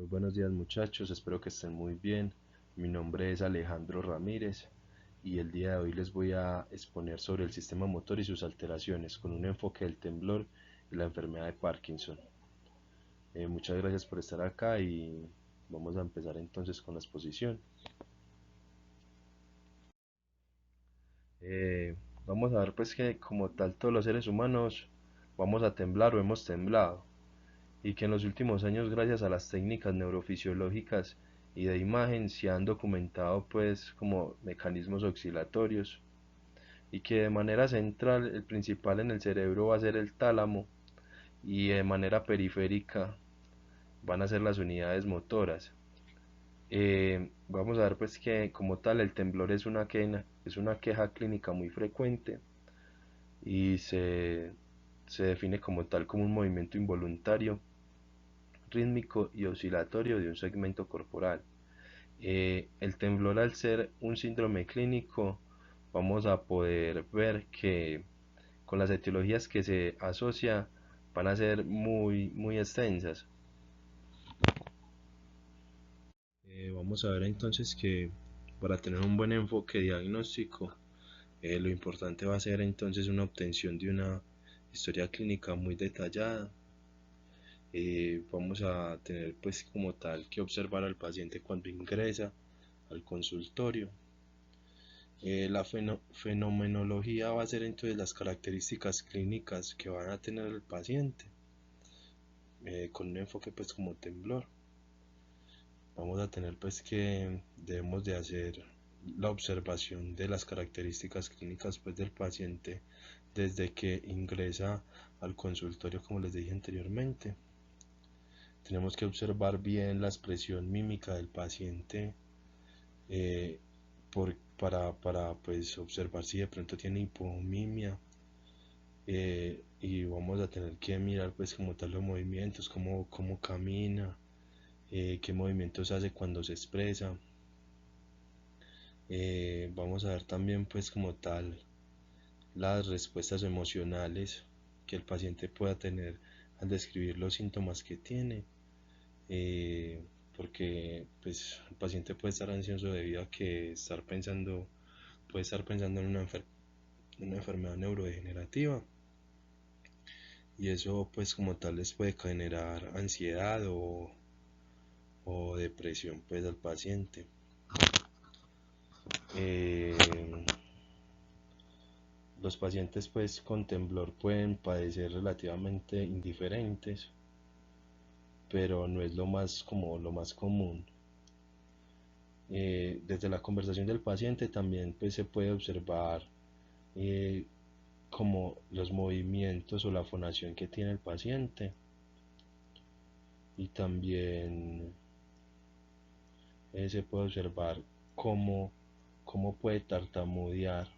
Muy buenos días muchachos, espero que estén muy bien. Mi nombre es Alejandro Ramírez y el día de hoy les voy a exponer sobre el sistema motor y sus alteraciones con un enfoque del temblor y la enfermedad de Parkinson. Muchas gracias por estar acá y vamos a empezar entonces con la exposición. Eh, Vamos a ver pues que como tal todos los seres humanos vamos a temblar o hemos temblado y que en los últimos años gracias a las técnicas neurofisiológicas y de imagen se han documentado pues como mecanismos oscilatorios y que de manera central el principal en el cerebro va a ser el tálamo y de manera periférica van a ser las unidades motoras. Vamos a ver pues que como tal el temblor es una queja clínica muy frecuente y se define como tal como un movimiento involuntario, rítmico y oscilatorio de un segmento corporal. El temblor, al ser un síndrome clínico, vamos a poder ver que con las etiologías que se asocia van a ser muy extensas. Vamos a ver entonces que para tener un buen enfoque diagnóstico, lo importante va a ser entonces una obtención de una historia clínica muy detallada. Vamos a tener pues como tal que observar al paciente cuando ingresa al consultorio. La fenomenología va a ser entonces las características clínicas que van a tener el paciente, con un enfoque pues como temblor. Vamos a tener pues que debemos de hacer la observación de las características clínicas pues del paciente desde que ingresa al consultorio, como les dije anteriormente. Tenemos que observar bien la expresión mímica del paciente, eh, para pues observar si de pronto tiene hipomimia, y vamos a tener que mirar pues como tal los movimientos, cómo camina, qué movimientos hace cuando se expresa. Vamos a ver también pues como tal las respuestas emocionales que el paciente pueda tener al describir los síntomas que tiene, eh, porque pues el paciente puede estar ansioso debido a que puede estar pensando en una enfermedad neurodegenerativa, y eso pues como tal les puede generar ansiedad o depresión pues al paciente. Eh, los pacientes pues con temblor pueden padecer relativamente indiferentes, pero no es lo más común. Desde la conversación del paciente también pues se puede observar, eh, como los movimientos o la fonación que tiene el paciente, y también se puede observar cómo puede tartamudear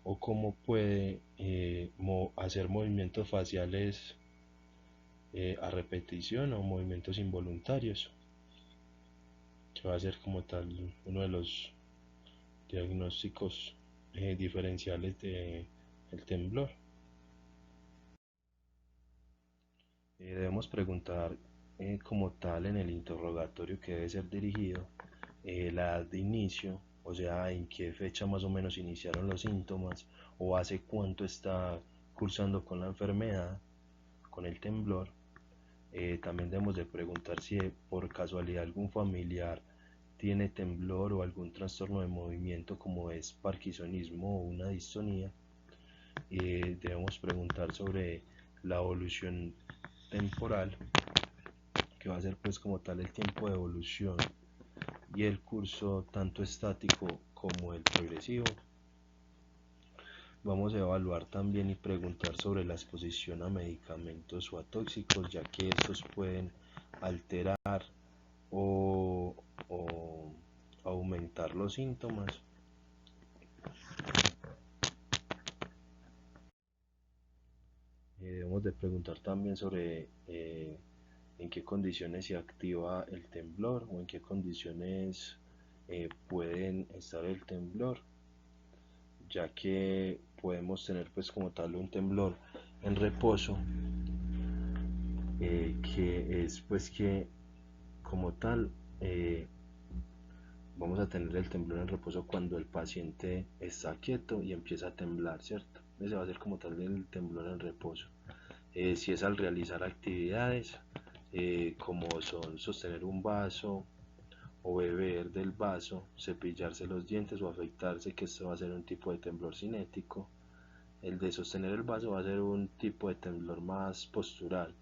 o cómo puede hacer movimientos faciales a repetición o movimientos involuntarios, que va a ser como tal uno de los diagnósticos diferenciales del temblor. Debemos preguntar como tal en el interrogatorio que debe ser dirigido, la edad de inicio, o sea, en qué fecha más o menos iniciaron los síntomas o hace cuánto está cursando con la enfermedad, con el temblor. También debemos de preguntar si por casualidad algún familiar tiene temblor o algún trastorno de movimiento como es parkinsonismo o una distonía. Debemos preguntar sobre la evolución temporal, que va a ser pues como tal el tiempo de evolución y el curso tanto estático como el progresivo. Vamos a evaluar también y preguntar sobre la exposición a medicamentos o a tóxicos, ya que estos pueden alterar o, o aumentar los síntomas. Debemos de preguntar también sobre en qué condiciones se activa el temblor o en qué condiciones pueden estar el temblor, ya que podemos tener pues como tal un temblor en reposo, que es pues que como tal, vamos a tener el temblor en reposo cuando el paciente está quieto y empieza a temblar, ¿cierto? Ese va a ser como tal el temblor en reposo. Si es al realizar actividades como son sostener un vaso o beber del vaso, cepillarse los dientes o afeitarse, que esto va a ser un tipo de temblor cinético. El de sostener el vaso va a ser un tipo de temblor más postural.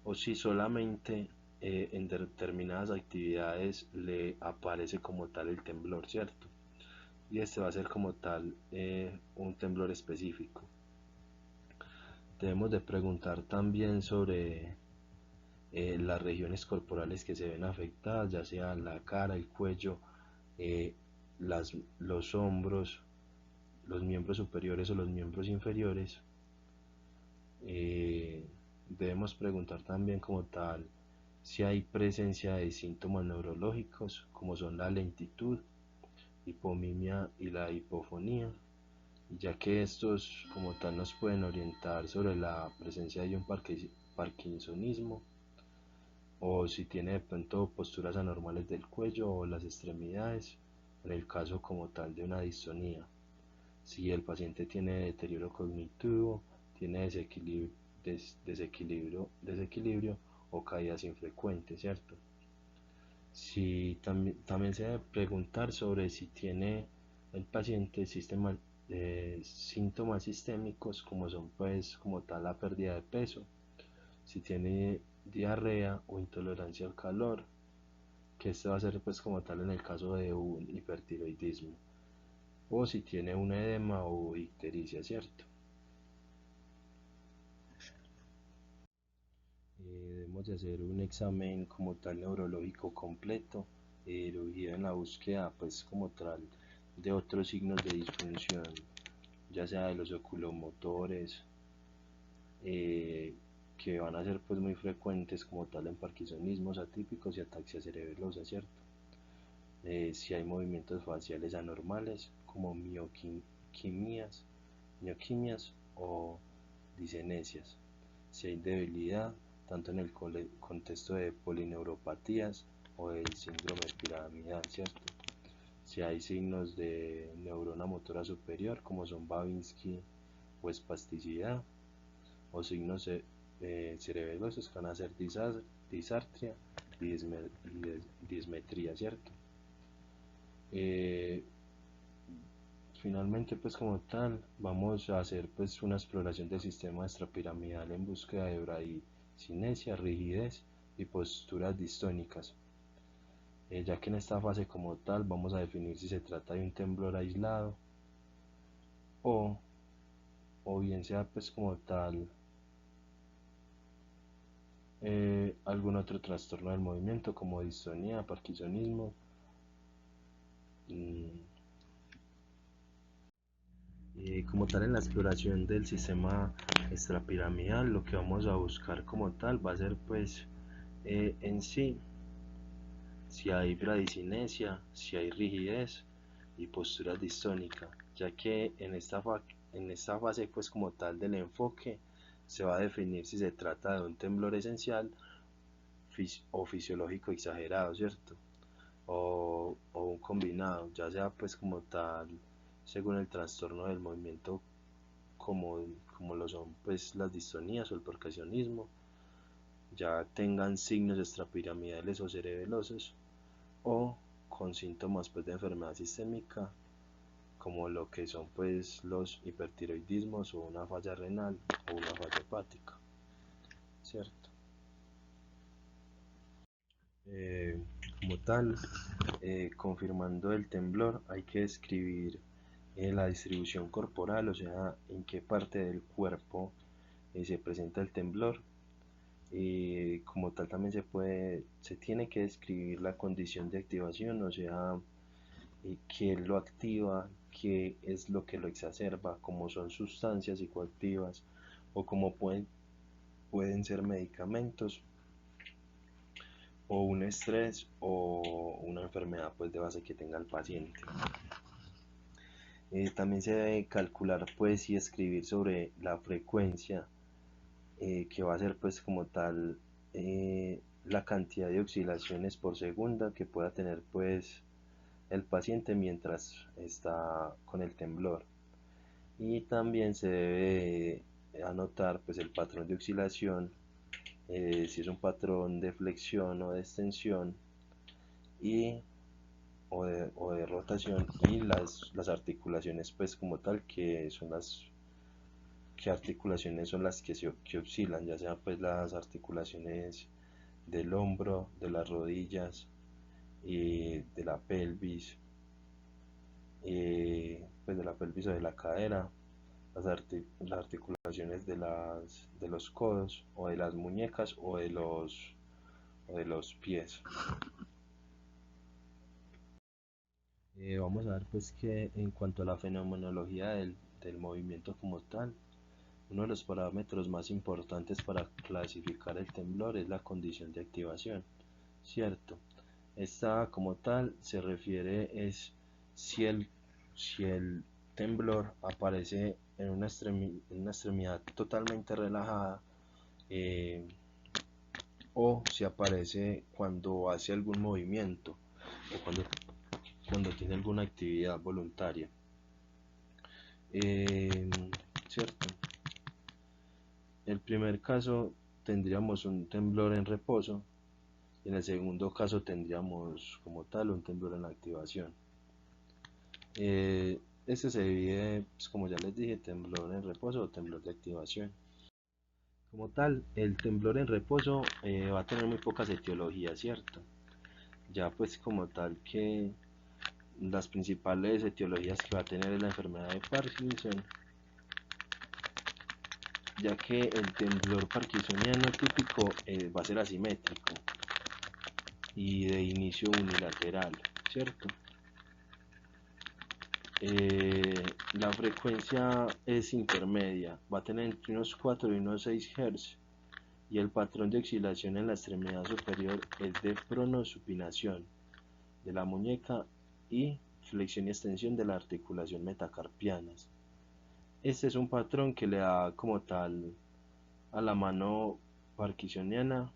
O si solamente en determinadas actividades le aparece como tal el temblor, ¿cierto? Y este va a ser como tal un temblor específico. Debemos de preguntar también sobre las regiones corporales que se ven afectadas, ya sea la cara, el cuello, eh, los hombros, los miembros superiores o los miembros inferiores. Eh, Debemos preguntar también como tal si hay presencia de síntomas neurológicos como son la lentitud, hipomimia y la hipofonía, ya que estos como tal nos pueden orientar sobre la presencia de un parkinsonismo, o si tiene de pronto posturas anormales del cuello o las extremidades, en el caso como tal de una distonía. Si el paciente tiene deterioro cognitivo, tiene desequilibrio o caídas infrecuentes, ¿cierto? Si también se debe preguntar sobre si tiene el paciente síntomas sistémicos como son pues como tal la pérdida de peso, si tiene diarrea o intolerancia al calor, que esto va a ser pues como tal en el caso de un hipertiroidismo, o si tiene un edema o ictericia, ¿cierto? Debemos de hacer un examen como tal neurológico completo, dirigido en la búsqueda pues como tal de otros signos de disfunción, ya sea de los oculomotores, eh, que van a ser pues muy frecuentes como tal en parkinsonismos atípicos y ataxia cerebelosa, ¿cierto? Si hay movimientos faciales anormales como mioquimias o disenesias, si hay debilidad tanto en el contexto de polineuropatías o del síndrome piramidal, ¿cierto? Si hay signos de neurona motora superior como son Babinski o espasticidad, o signos cerebelosos que van a ser disartria y dismetría, ¿cierto? Eh, Finalmente, pues como tal, vamos a hacer pues una exploración del sistema extrapiramidal en búsqueda de bradicinesia, rigidez y posturas distónicas, ya que en esta fase como tal vamos a definir si se trata de un temblor aislado o, o bien sea pues como tal algún otro trastorno del movimiento como distonía, parkinsonismo. mm, Como tal en la exploración del sistema extrapiramidal, lo que vamos a buscar como tal va a ser pues en sí si hay bradicinesia, si hay rigidez y postura distónica, ya que en esta fase pues como tal del enfoque se va a definir si se trata de un temblor esencial o fisiológico exagerado, ¿cierto? O un combinado, ya sea pues como tal según el trastorno del movimiento como, como lo son pues las distonías o el percusionismo, ya tengan signos extrapiramidales o cerebelosos o con síntomas pues de enfermedad sistémica como lo que son pues los hipertiroidismos o una falla renal o una falla hepática, ¿cierto? Eh, Como tal, confirmando el temblor hay que describir la distribución corporal, o sea, en qué parte del cuerpo se presenta el temblor. Como tal también se tiene que describir la condición de activación, o sea, qué lo activa, qué es lo que lo exacerba, como son sustancias psicoactivas o como pueden ser medicamentos o un estrés o una enfermedad pues de base que tenga el paciente. También se debe calcular pues y escribir sobre la frecuencia que va a ser pues como tal la cantidad de oscilaciones por segunda que pueda tener pues el paciente mientras está con el temblor, y también se debe anotar pues el patrón de oscilación, si es un patrón de flexión o de extensión y o de rotación, y las articulaciones pues como tal, que son qué articulaciones son las que oscilan, ya sea pues las articulaciones del hombro, de las rodillas y de la pelvis, pues de la pelvis o de la cadera, las articulaciones de los codos o de las muñecas o de los pies. Vamos a ver pues que en cuanto a la fenomenología del movimiento como tal, uno de los parámetros más importantes para clasificar el temblor es la condición de activación, ¿cierto? Esta como tal se refiere es si si el temblor aparece en en una extremidad totalmente relajada, eh, o si aparece cuando hace algún movimiento o cuando tiene alguna actividad voluntaria. Eh, ¿Cierto? El primer caso tendríamos un temblor en reposo, y en el segundo caso tendríamos como tal un temblor en activación. Este se divide, pues, como ya les dije, temblor en reposo o temblor de activación. Como tal, el temblor en reposo va a tener muy pocas etiologías, ¿cierto? Ya pues como tal que las principales etiologías que va a tener es la enfermedad de Parkinson, ya que el temblor parkinsoniano típico va a ser asimétrico y de inicio unilateral, ¿cierto? La frecuencia es intermedia, va a tener entre unos 4 y unos 6 Hz, y el patrón de oscilación en la extremidad superior es de pronosupinación de la muñeca y flexión y extensión de la articulación metacarpianas. Este es un patrón que le da como tal a la mano parkinsoniana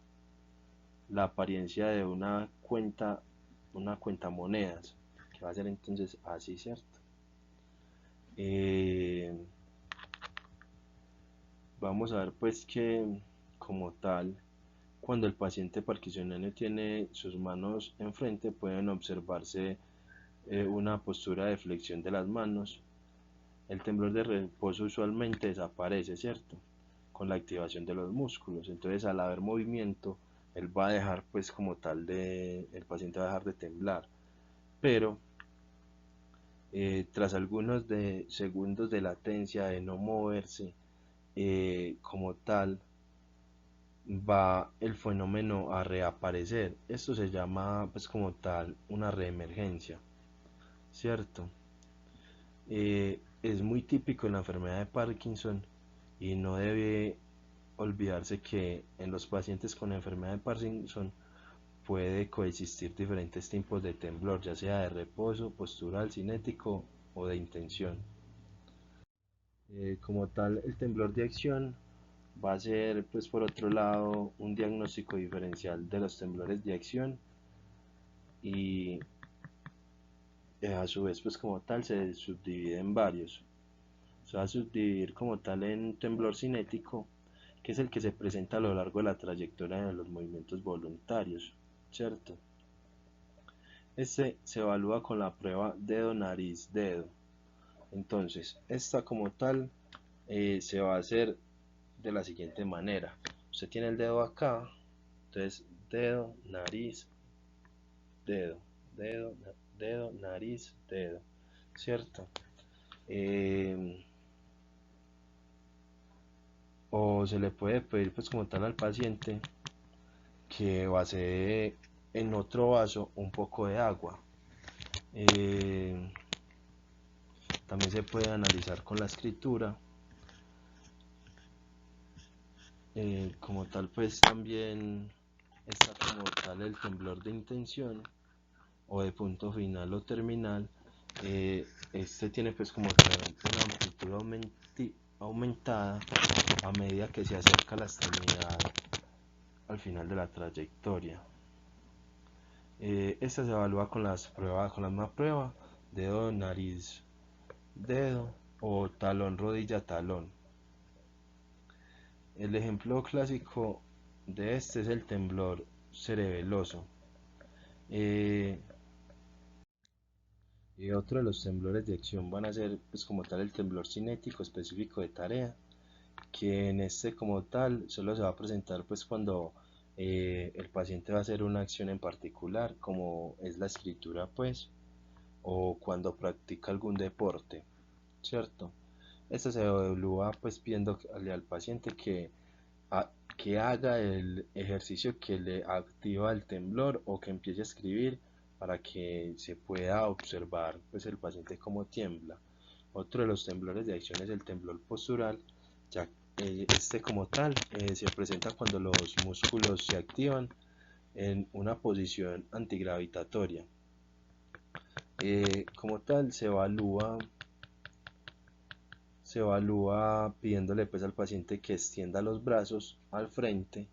la apariencia de una cuenta monedas, que va a ser entonces así, ¿cierto? Eh, Vamos a ver pues que como tal, cuando el paciente parkinsoniano tiene sus manos enfrente, pueden observarse una postura de flexión de las manos. El temblor de reposo usualmente desaparece, ¿cierto? Con la activación de los músculos. Entonces, al haber movimiento, él va a dejar, pues, como tal, el paciente va a dejar de temblar. Pero, tras algunos segundos de latencia de no moverse, como tal, va el fenómeno a reaparecer. Esto se llama, pues, como tal, una reemergencia, ¿cierto? Es muy típico en la enfermedad de Parkinson, y no debe olvidarse que en los pacientes con enfermedad de Parkinson puede coexistir diferentes tipos de temblor, ya sea de reposo, postural, cinético o de intención. Como tal, el temblor de acción va a ser, pues por otro lado, un diagnóstico diferencial de los temblores de acción, y a su vez, pues como tal, se subdivide en varios. Se va a subdividir como tal en temblor cinético, que es el que se presenta a lo largo de la trayectoria de los movimientos voluntarios, ¿cierto? Este se evalúa con la prueba dedo-nariz-dedo. Entonces, esta como tal se va a hacer de la siguiente manera. Usted tiene el dedo acá, entonces dedo, nariz, dedo, dedo, dedo, nariz, dedo, ¿cierto? Eh, o se le puede pedir pues como tal al paciente que vacíe en otro vaso un poco de agua. Eh, También se puede analizar con la escritura. Como tal, pues también está como tal el temblor de intención o de punto final o terminal. Este tiene pues como tal una amplitud aumentada a medida que se acerca a la extremidad al final de la trayectoria. Esta se evalúa con las misma prueba, dedo, nariz, dedo o talón, rodilla, talón. El ejemplo clásico de este es el temblor cerebeloso. Y otro de los temblores de acción van a ser pues como tal el temblor cinético específico de tarea, que en este como tal solo se va a presentar pues cuando el paciente va a hacer una acción en particular, como es la escritura pues, o cuando practica algún deporte, ¿cierto? Esto se evalúa pues pidiendo al paciente que haga el ejercicio que le activa el temblor o que empiece a escribir para que se pueda observar pues el paciente cómo tiembla. Otro de los temblores de acción es el temblor postural, ya este como tal se presenta cuando los músculos se activan en una posición antigravitatoria. Como tal se evalúa pidiéndole pues al paciente que extienda los brazos al frente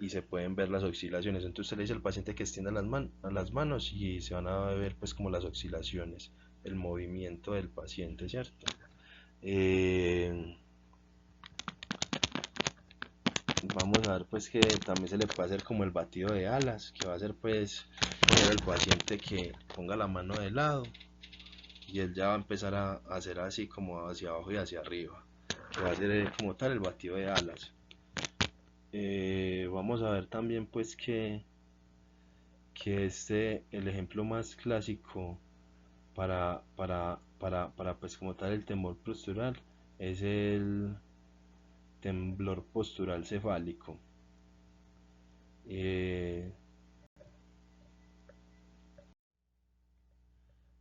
y se pueden ver las oscilaciones. Entonces usted le dice al paciente que extienda las manos y se van a ver pues como las oscilaciones, el movimiento del paciente, ¿cierto? Vamos a ver pues que también se le puede hacer como el batido de alas, que va a ser pues poner al paciente que ponga la mano de lado y él ya va a empezar a hacer así como hacia abajo y hacia arriba, que va a ser como tal el batido de alas. Vamos a ver también pues que el ejemplo más clásico para pues como tal el temblor postural es el temblor postural cefálico.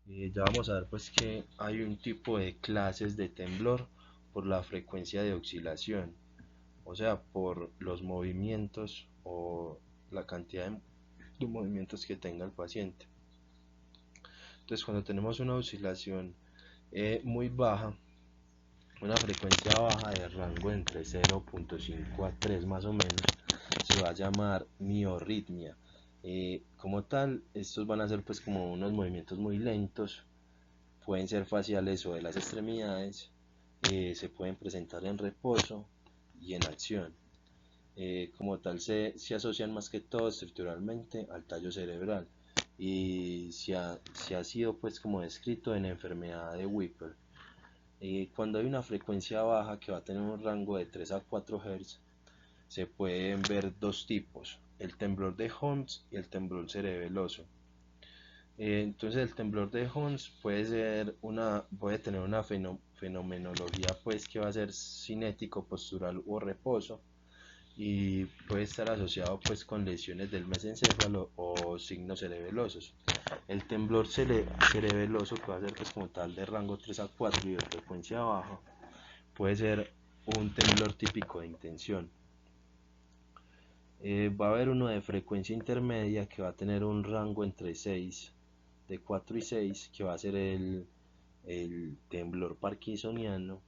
Ya vamos a ver pues que hay un tipo de clases de temblor por la frecuencia de oscilación, o sea, por los movimientos o la cantidad de movimientos que tenga el paciente. Entonces cuando tenemos una oscilación muy baja, una frecuencia baja de rango entre 0.5 a 3 más o menos, se va a llamar miorritmia. Como tal, estos van a ser pues como unos movimientos muy lentos, pueden ser faciales o de las extremidades, se pueden presentar en reposo y en acción. Como tal se asocian más que todo estructuralmente al tallo cerebral y se ha sido pues como descrito en la enfermedad de Whipple. Cuando hay una frecuencia baja que va a tener un rango de 3 a 4 Hz, se pueden ver dos tipos, el temblor de Holmes y el temblor cerebeloso. Entonces el temblor de Holmes puede tener una fenomenología pues que va a ser cinético, postural o reposo, y puede estar asociado pues con lesiones del mesencéfalo o signos cerebelosos. El temblor cerebeloso, que va a ser pues como tal de rango 3 a 4 y de frecuencia baja, puede ser un temblor típico de intención. Va a haber uno de frecuencia intermedia que va a tener un rango entre 6, de 4 y 6, que va a ser el temblor parkinsoniano.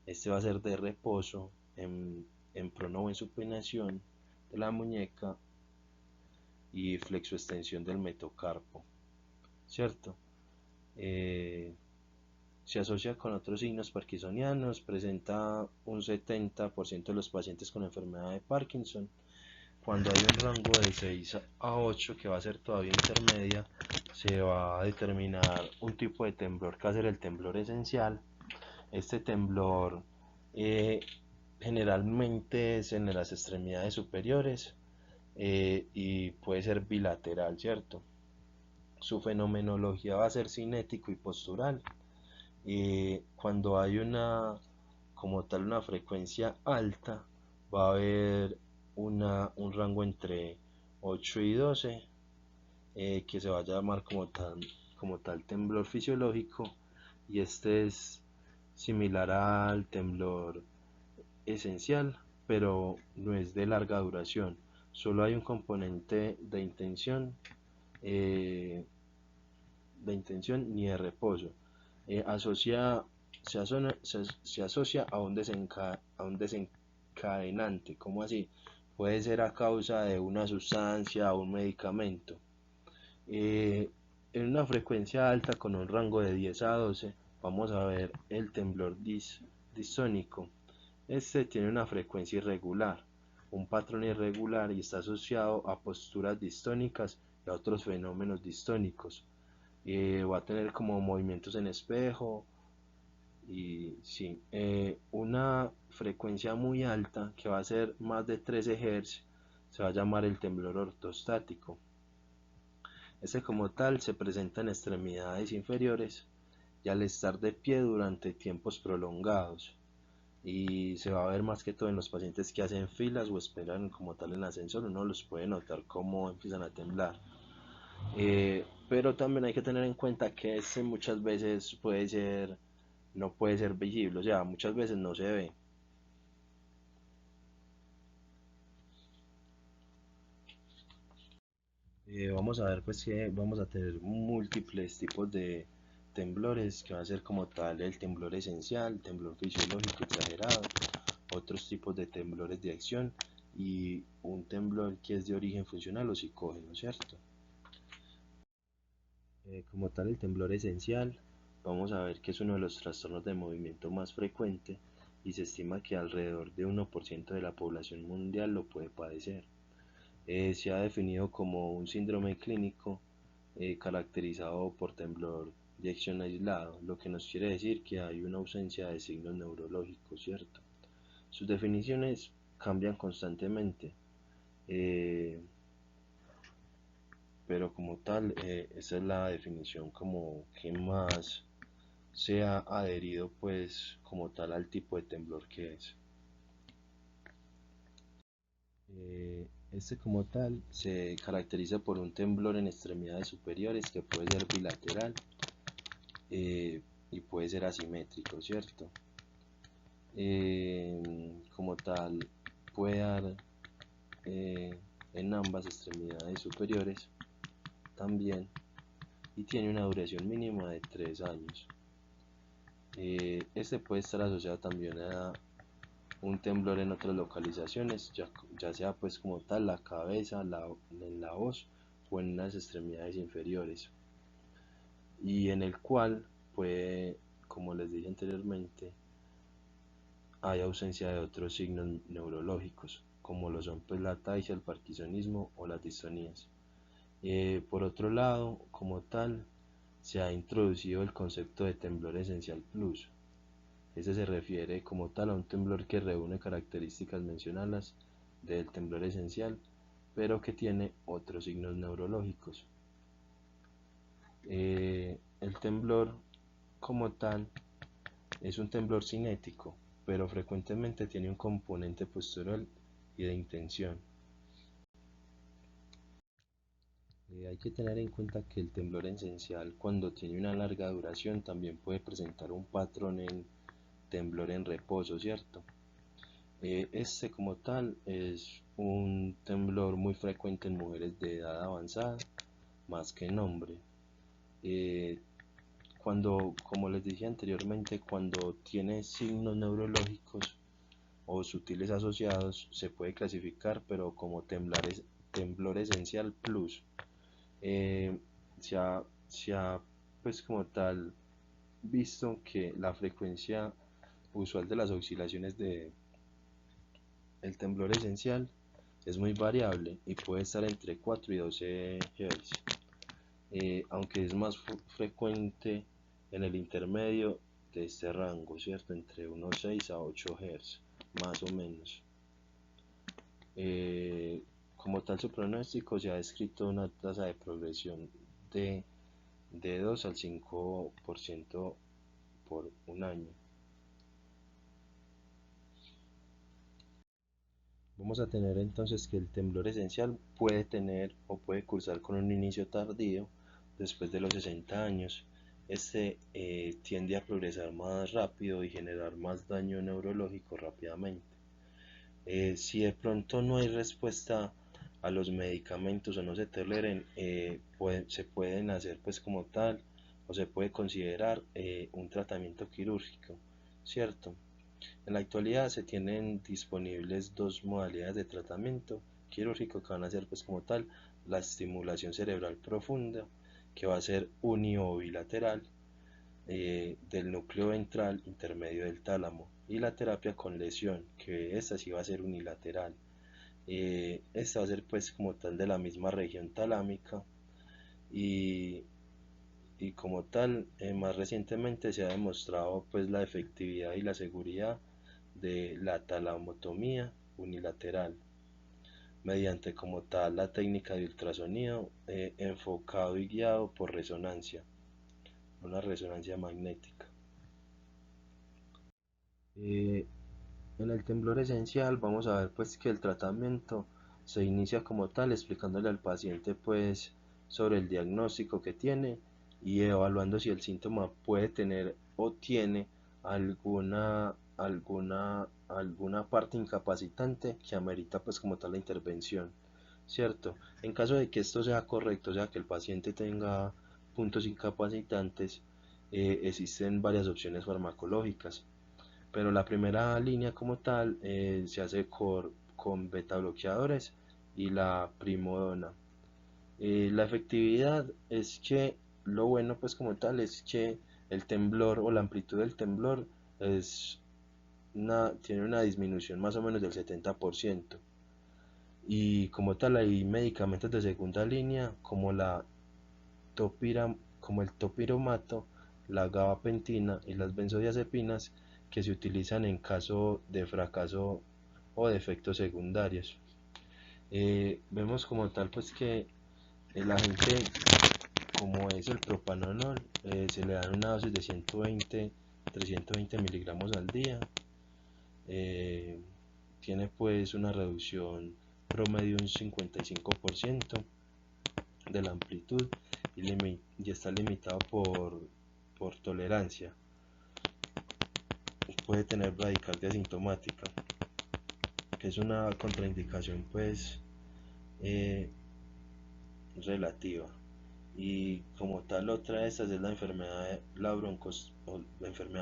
Este va a ser de reposo en prono o en supinación de la muñeca y flexoextensión del metocarpo, ¿cierto? Se asocia con otros signos parkinsonianos, presenta un 70% de los pacientes con enfermedad de Parkinson. Cuando hay un rango de 6 a 8, que va a ser todavía intermedia, se va a determinar un tipo de temblor que va a ser el temblor esencial. Este temblor generalmente es en las extremidades superiores y puede ser bilateral, ¿cierto? Su fenomenología va a ser cinético y postural. Cuando hay como tal una frecuencia alta, va a haber un rango entre 8 y 12, que se va a llamar como tal temblor fisiológico, y este es similar al temblor esencial, pero no es de larga duración, solo hay un componente eh, de intención ni de reposo. Se asocia a un desencadenante, ¿cómo así? puede ser a causa de una sustancia o un medicamento. Eh, en una frecuencia alta con un rango de 10 a 12 vamos a ver el temblor distónico. Este tiene una frecuencia irregular, un patrón irregular y está asociado a posturas distónicas y a otros fenómenos distónicos. Va a tener como movimientos en espejo y sí, una frecuencia muy alta que va a ser más de 13 Hz se va a llamar el temblor ortostático. Este como tal se presenta en extremidades inferiores y al estar de pie durante tiempos prolongados, y se va a ver más que todo en los pacientes que hacen filas o esperan como tal en ascensor. Uno los puede notar cómo empiezan a temblar. Pero también hay que tener en cuenta que este muchas veces no puede ser visible, o sea, muchas veces no se ve. Vamos a ver pues que vamos a tener múltiples tipos de temblores, que va a ser como tal el temblor esencial, temblor fisiológico exagerado, otros tipos de temblores de acción y un temblor que es de origen funcional o psicógeno, ¿cierto? Como tal el temblor esencial, vamos a ver que es uno de los trastornos de movimiento más frecuente y se estima que alrededor de 1% de la población mundial lo puede padecer. Se ha definido como un síndrome clínico caracterizado por temblor de acción aislado, lo que nos quiere decir que hay una ausencia de signos neurológicos, ¿cierto? Sus definiciones cambian constantemente, eh, pero como tal, esa es la definición como que más se ha adherido pues como tal al tipo de temblor que es. Este como tal se caracteriza por un temblor en extremidades superiores que puede ser bilateral y puede ser asimétrico, ¿cierto? Como tal puede dar eh, en ambas extremidades superiores también y tiene una duración mínima de 3 años. Este puede estar asociado también a un temblor en otras localizaciones, ya sea pues como tal la cabeza, en la voz o en las extremidades inferiores, y en el cual puede, como les dije anteriormente, hay ausencia de otros signos neurológicos, como lo son pues la ataxia, el parkinsonismo o las distonías. Por otro lado, como tal, se ha introducido el concepto de temblor esencial plus. Este se refiere como tal a un temblor que reúne características mencionadas del temblor esencial, pero que tiene otros signos neurológicos. El temblor como tal es un temblor cinético, pero frecuentemente tiene un componente postural y de intención. Hay que tener en cuenta que el temblor esencial, cuando tiene una larga duración, también puede presentar un patrón en temblor en reposo, ¿cierto? Este como tal es un temblor muy frecuente en mujeres de edad avanzada, más que en hombres. Eh, como les dije anteriormente, cuando tiene signos neurológicos o sutiles asociados, se puede clasificar, pero como temblor esencial plus. Eh, se ha, pues como tal, visto que la frecuencia usual de las oscilaciones de el temblor esencial es muy variable y puede estar entre 4 y 12 Hz, aunque es más frecuente en el intermedio de este rango, ¿cierto? Entre unos 6 a 8 Hz, más o menos. Como tal, su pronóstico se ha descrito una tasa de progresión de, de 2 al 5% por un año. Vamos a tener entonces que el temblor esencial puede tener o puede cursar con un inicio tardío después de los 60 años. Este tiende a progresar más rápido y generar más daño neurológico rápidamente. Si de pronto no hay respuesta a los medicamentos o no se toleren, se pueden hacer pues como tal o se puede considerar un tratamiento quirúrgico, ¿cierto? En la actualidad se tienen disponibles dos modalidades de tratamiento quirúrgico que van a ser pues como tal la estimulación cerebral profunda, que va a ser uni o bilateral, del núcleo ventral intermedio del tálamo, y la terapia con lesión, que esta sí va a ser unilateral. Esta va a ser pues como tal de la misma región talámica, y, y como tal más recientemente se ha demostrado pues la efectividad y la seguridad de la talamotomía unilateral mediante como tal la técnica de ultrasonido enfocado y guiado por resonancia, una resonancia magnética. Eh, en el temblor esencial vamos a ver pues que el tratamiento se inicia como tal explicándole al paciente pues sobre el diagnóstico que tiene y evaluando si el síntoma puede tener o tiene alguna parte incapacitante que amerita pues como tal la intervención, ¿cierto? En caso de que esto sea correcto, o sea que el paciente tenga puntos incapacitantes, existen varias opciones farmacológicas, pero la primera línea como tal se hace con beta bloqueadores y la primodona. La efectividad es que lo bueno pues como tal es que el temblor o la amplitud del temblor es tiene una disminución más o menos del 70%, y como tal hay medicamentos de segunda línea como como el topiromato, la gabapentina y las benzodiazepinas, que se utilizan en caso de fracaso o de efectos secundarios. Vemos como tal pues que el agente, como es el propanolol, se le da una dosis de 320 miligramos al día. eh, Tiene pues una reducción promedio de un 55% de la amplitud, y está limitado por tolerancia. Puede tener bradicardia sintomática, que es una contraindicación pues eh, relativa. Y como tal, otra de estas es la enfermedad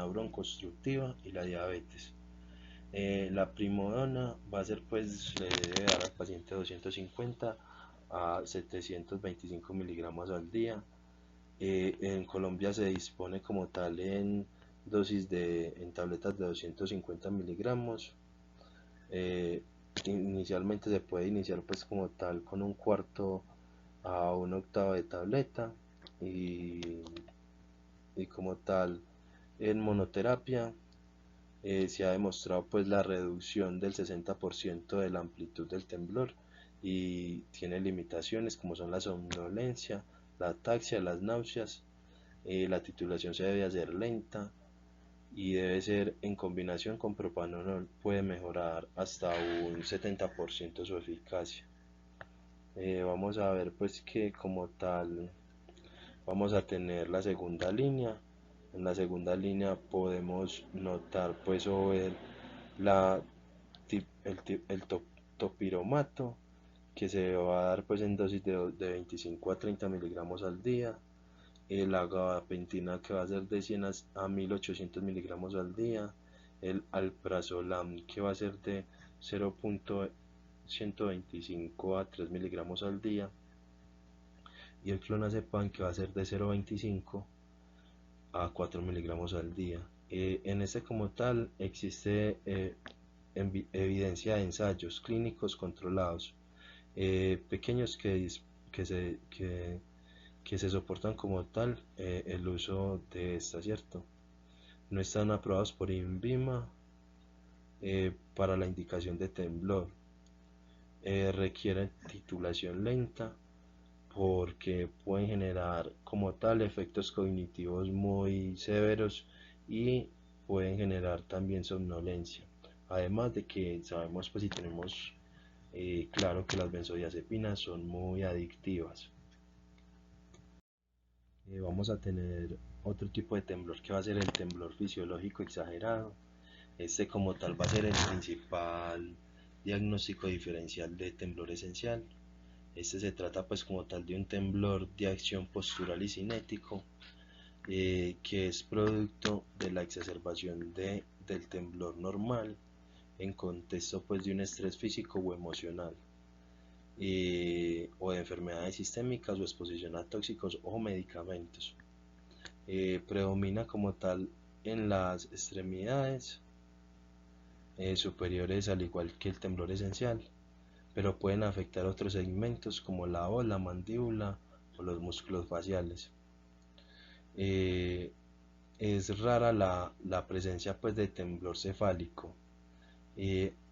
broncostructiva y la diabetes. La primodona va a ser pues, le debe dar al paciente 250 a 725 miligramos al día. En Colombia se dispone como tal en tabletas de 250 miligramos. Eh, Inicialmente se puede iniciar pues como tal con un cuarto a un octavo de tableta, y, y como tal en monoterapia se ha demostrado pues la reducción del 60% de la amplitud del temblor, y tiene limitaciones como son la somnolencia, la ataxia, las náuseas. La titulación se debe hacer lenta y debe ser en combinación con propanolol, puede mejorar hasta un 70% su eficacia. Vamos a ver pues que como tal vamos a tener la segunda línea. En la segunda línea podemos notar pues o ver la, el topiromato, que se va a dar pues en dosis de 25 a 30 miligramos al día. La gabapentina, que va a ser de 100 a 1800 miligramos al día. El alprazolam, que va a ser de 0.125 a 3 miligramos al día. Y el clonazepam, que va a ser de 0.25 a 4 miligramos al día. En este como tal existe evidencia de ensayos clínicos controlados, pequeños que se soportan como tal el uso de esta, ¿cierto? No están aprobados por INVIMA para la indicación de temblor. Requieren titulación lenta porque pueden generar como tal efectos cognitivos muy severos, y pueden generar también somnolencia. Además de que sabemos pues si tenemos claro que las benzodiazepinas son muy adictivas. Vamos a tener otro tipo de temblor, que va a ser el temblor fisiológico exagerado. Este como tal va a ser el principal diagnóstico diferencial de temblor esencial. Este se trata pues como tal de un temblor de acción postural y cinético, que es producto de la exacerbación de del temblor normal en contexto pues de un estrés físico o emocional, o de enfermedades sistémicas o exposición a tóxicos o medicamentos. Predomina como tal en las extremidades superiores, al igual que el temblor esencial, pero pueden afectar otros segmentos como la voz, la mandíbula o los músculos faciales. Es rara la presencia pues de temblor cefálico,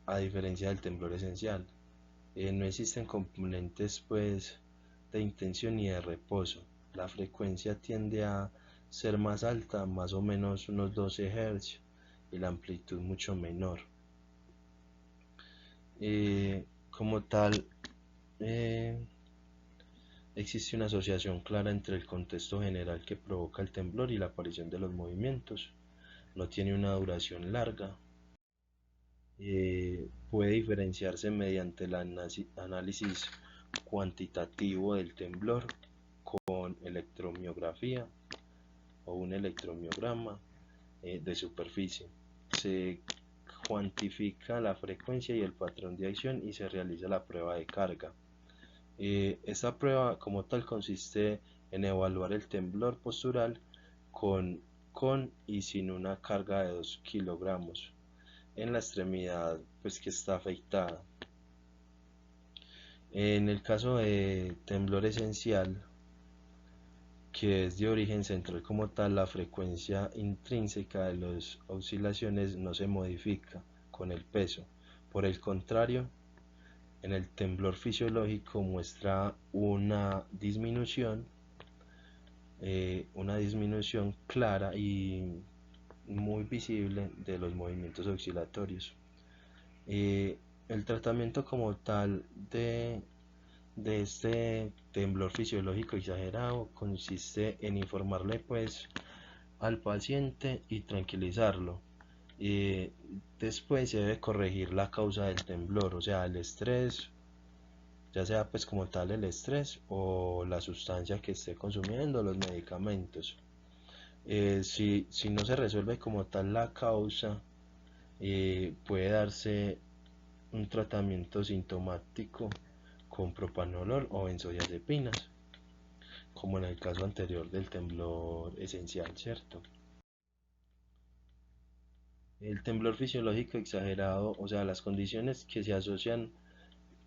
a diferencia del temblor esencial. No existen componentes pues de intención ni de reposo. La frecuencia tiende a ser más alta, más o menos unos 12 Hz, y la amplitud mucho menor. Como tal, existe una asociación clara entre el contexto general que provoca el temblor y la aparición de los movimientos. No tiene una duración larga. Puede diferenciarse mediante el análisis cuantitativo del temblor con electromiografía o un electromiograma de superficie. Se cuantifica la frecuencia y el patrón de acción y se realiza la prueba de carga. Esta prueba como tal consiste en evaluar el temblor postural con y sin una carga de 2 kilogramos en la extremidad pues que está afectada. En el caso de temblor esencial, que es de origen central como tal, la frecuencia intrínseca de las oscilaciones no se modifica con el peso. Por el contrario, en el temblor fisiológico muestra una disminución clara y muy visible de los movimientos oscilatorios. El tratamiento como tal de este temblor fisiológico exagerado consiste en informarle pues al paciente y tranquilizarlo. Después se debe corregir la causa del temblor, o sea, el estrés, ya sea pues como tal el estrés o la sustancia que esté consumiendo, los medicamentos. Si no se resuelve como tal la causa, puede darse un tratamiento sintomático con propanolol o benzodiazepinas, como en el caso anterior del temblor esencial, ¿cierto? El temblor fisiológico exagerado, o sea, las condiciones que se asocian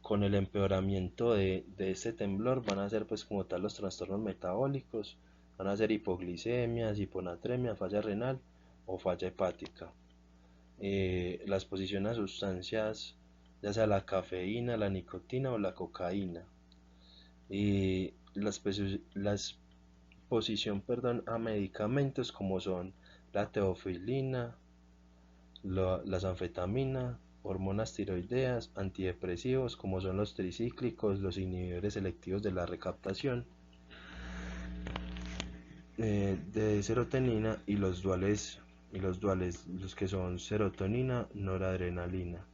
con el empeoramiento de este temblor van a ser pues como tal los trastornos metabólicos, van a ser hipoglicemias, hiponatremia, falla renal o falla hepática. La exposición a sustancias, ya sea la cafeína, la nicotina o la cocaína. Y la exposición a medicamentos como son la teofilina, las anfetaminas, hormonas tiroideas, antidepresivos como son los tricíclicos, los inhibidores selectivos de la recaptación de serotonina y los duales, los que son serotonina, noradrenalina.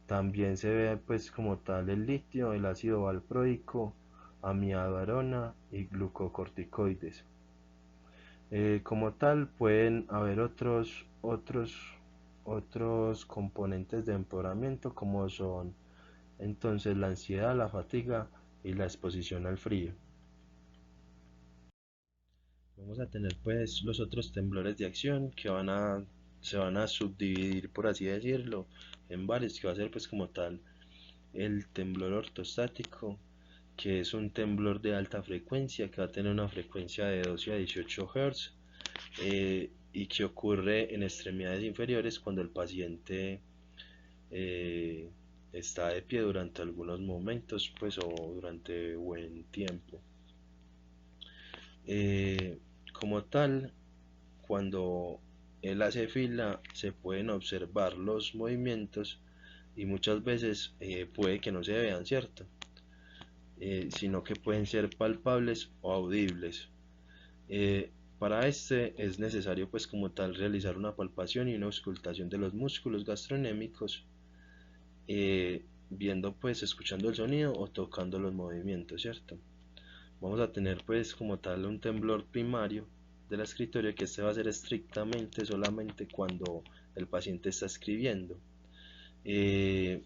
También se ve pues como tal el litio, el ácido valproico, amidabrona y glucocorticoides. Como tal pueden haber otros componentes de empeoramiento como son entonces la ansiedad, la fatiga y la exposición al frío. Vamos a tener pues los otros temblores de acción que se van a subdividir, por así decirlo, en varios, que va a ser pues como tal el temblor ortostático, que es un temblor de alta frecuencia que va a tener una frecuencia de 12 a 18 Hz, y que ocurre en extremidades inferiores cuando el paciente está de pie durante algunos momentos pues o durante buen tiempo. Como tal, cuando él hace fila se pueden observar los movimientos y muchas veces puede que no se vean, ¿cierto? Sino que pueden ser palpables o audibles. Para este es necesario pues como tal realizar una palpación y una auscultación de los músculos gastronémicos, viendo pues escuchando el sonido o tocando los movimientos, ¿cierto? Vamos a tener pues como tal un temblor primario del escritorio, que este va a ser estrictamente solamente cuando el paciente está escribiendo. Este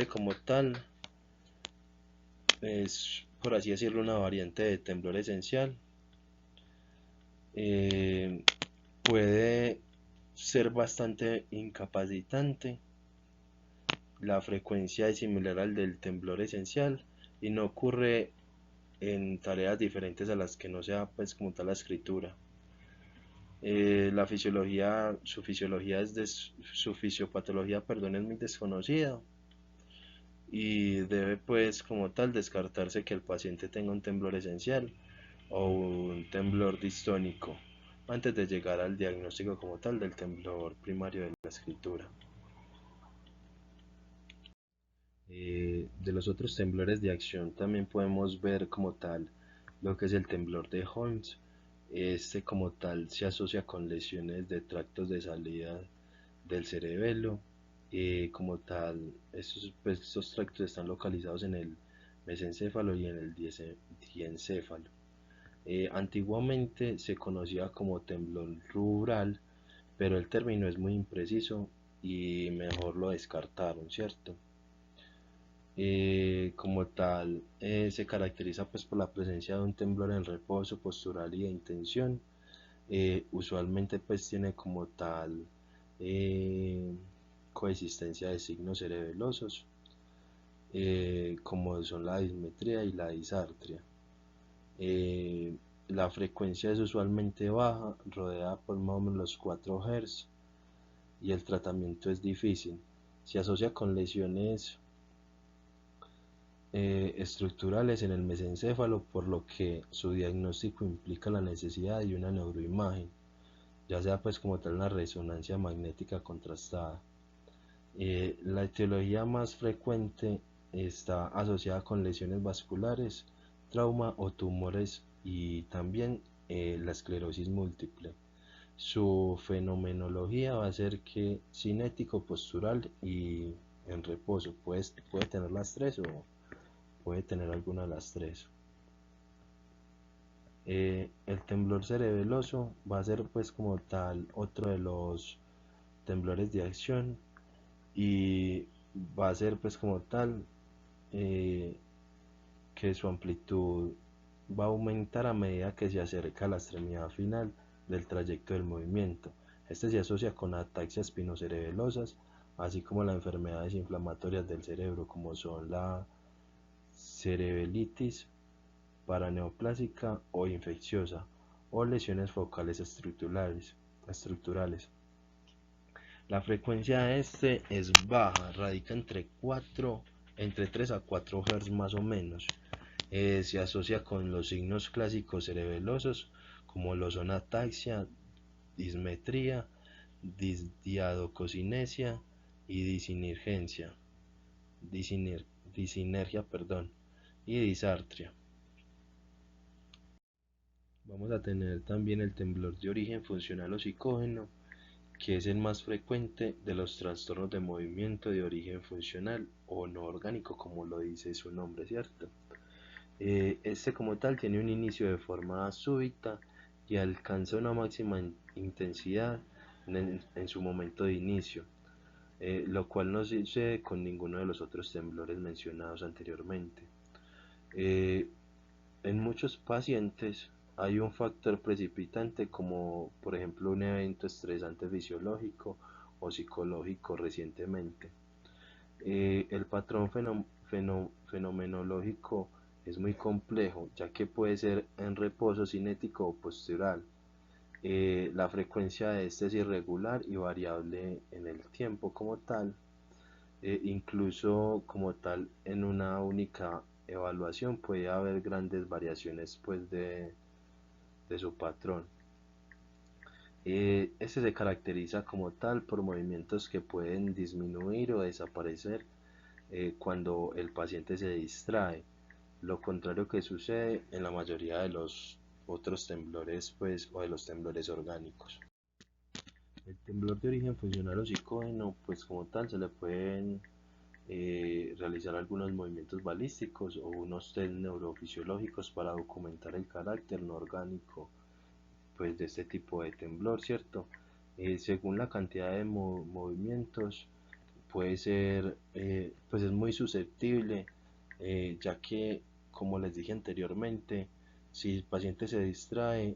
como tal es, por así decirlo, una variante de temblor esencial. Puede ser bastante incapacitante. La frecuencia es similar al del temblor esencial y no ocurre en tareas diferentes a las que no sea pues como tal la escritura. La fisiología, su fisiopatología, perdón, es muy desconocida y debe pues como tal descartarse que el paciente tenga un temblor esencial o un temblor distónico antes de llegar al diagnóstico como tal del temblor primario de la escritura. De los otros temblores de acción también podemos ver como tal lo que es el temblor de Holmes. Este como tal se asocia con lesiones de tractos de salida del cerebelo. Como tal, estos tractos están localizados en el mesencéfalo y en el diencéfalo. Antiguamente se conocía como temblor rubral, pero el término es muy impreciso y mejor lo descartaron, ¿cierto? Como tal, se caracteriza pues por la presencia de un temblor en reposo postural y de intención. Usualmente pues tiene como tal eh, coexistencia de signos cerebelosos, como son la dismetría y la disartria. Eh, la frecuencia es usualmente baja, rodeada por más o menos los 4 Hz, y el tratamiento es difícil. Se asocia con lesiones estructurales en el mesencéfalo, por lo que su diagnóstico implica la necesidad de una neuroimagen, ya sea pues como tal una resonancia magnética contrastada. La etiología más frecuente está asociada con lesiones vasculares, trauma o tumores y también la esclerosis múltiple. Su fenomenología va a ser que cinético, postural y en reposo. Puede tener las tres o puede tener alguna de las tres. El temblor cerebeloso va a ser pues como tal otro de los temblores de acción y va a ser pues como tal eh, que su amplitud va a aumentar a medida que se acerca a la extremidad final del trayecto del movimiento. Este se asocia con ataxias espinocerebelosas, así como las enfermedades inflamatorias del cerebro, como son la cerebelitis paraneoplásica o infecciosa, o lesiones focales estructurales. La frecuencia de este es baja, radica entre 3 a 4 Hz más o menos. Se asocia con los signos clásicos cerebelosos como lo son ataxia, dismetría, disdiadococinesia y disinergia, y disartria. Vamos a tener también el temblor de origen funcional o psicógeno, que es el más frecuente de los trastornos de movimiento de origen funcional o no orgánico, como lo dice su nombre, ¿cierto? Este como tal tiene un inicio de forma súbita y alcanza una máxima intensidad en su momento de inicio, lo cual no sucede con ninguno de los otros temblores mencionados anteriormente. Eh, en muchos pacientes hay un factor precipitante como por ejemplo un evento estresante fisiológico o psicológico recientemente. El patrón fenomenológico es muy complejo, ya que puede ser en reposo cinético o postural. La frecuencia de este es irregular y variable en el tiempo como tal. Incluso como tal en una única evaluación puede haber grandes variaciones pues de su patrón. Este se caracteriza como tal por movimientos que pueden disminuir o desaparecer cuando el paciente se distrae, lo contrario que sucede en la mayoría de los otros temblores pues, o de los temblores orgánicos. El temblor de origen funcional o psicógeno, pues como tal se le pueden realizar algunos movimientos balísticos o unos test neurofisiológicos para documentar el carácter no orgánico pues de este tipo de temblor, ¿cierto? Según la cantidad de movimientos, puede ser, pues es muy susceptible, ya que, como les dije anteriormente, si el paciente se distrae,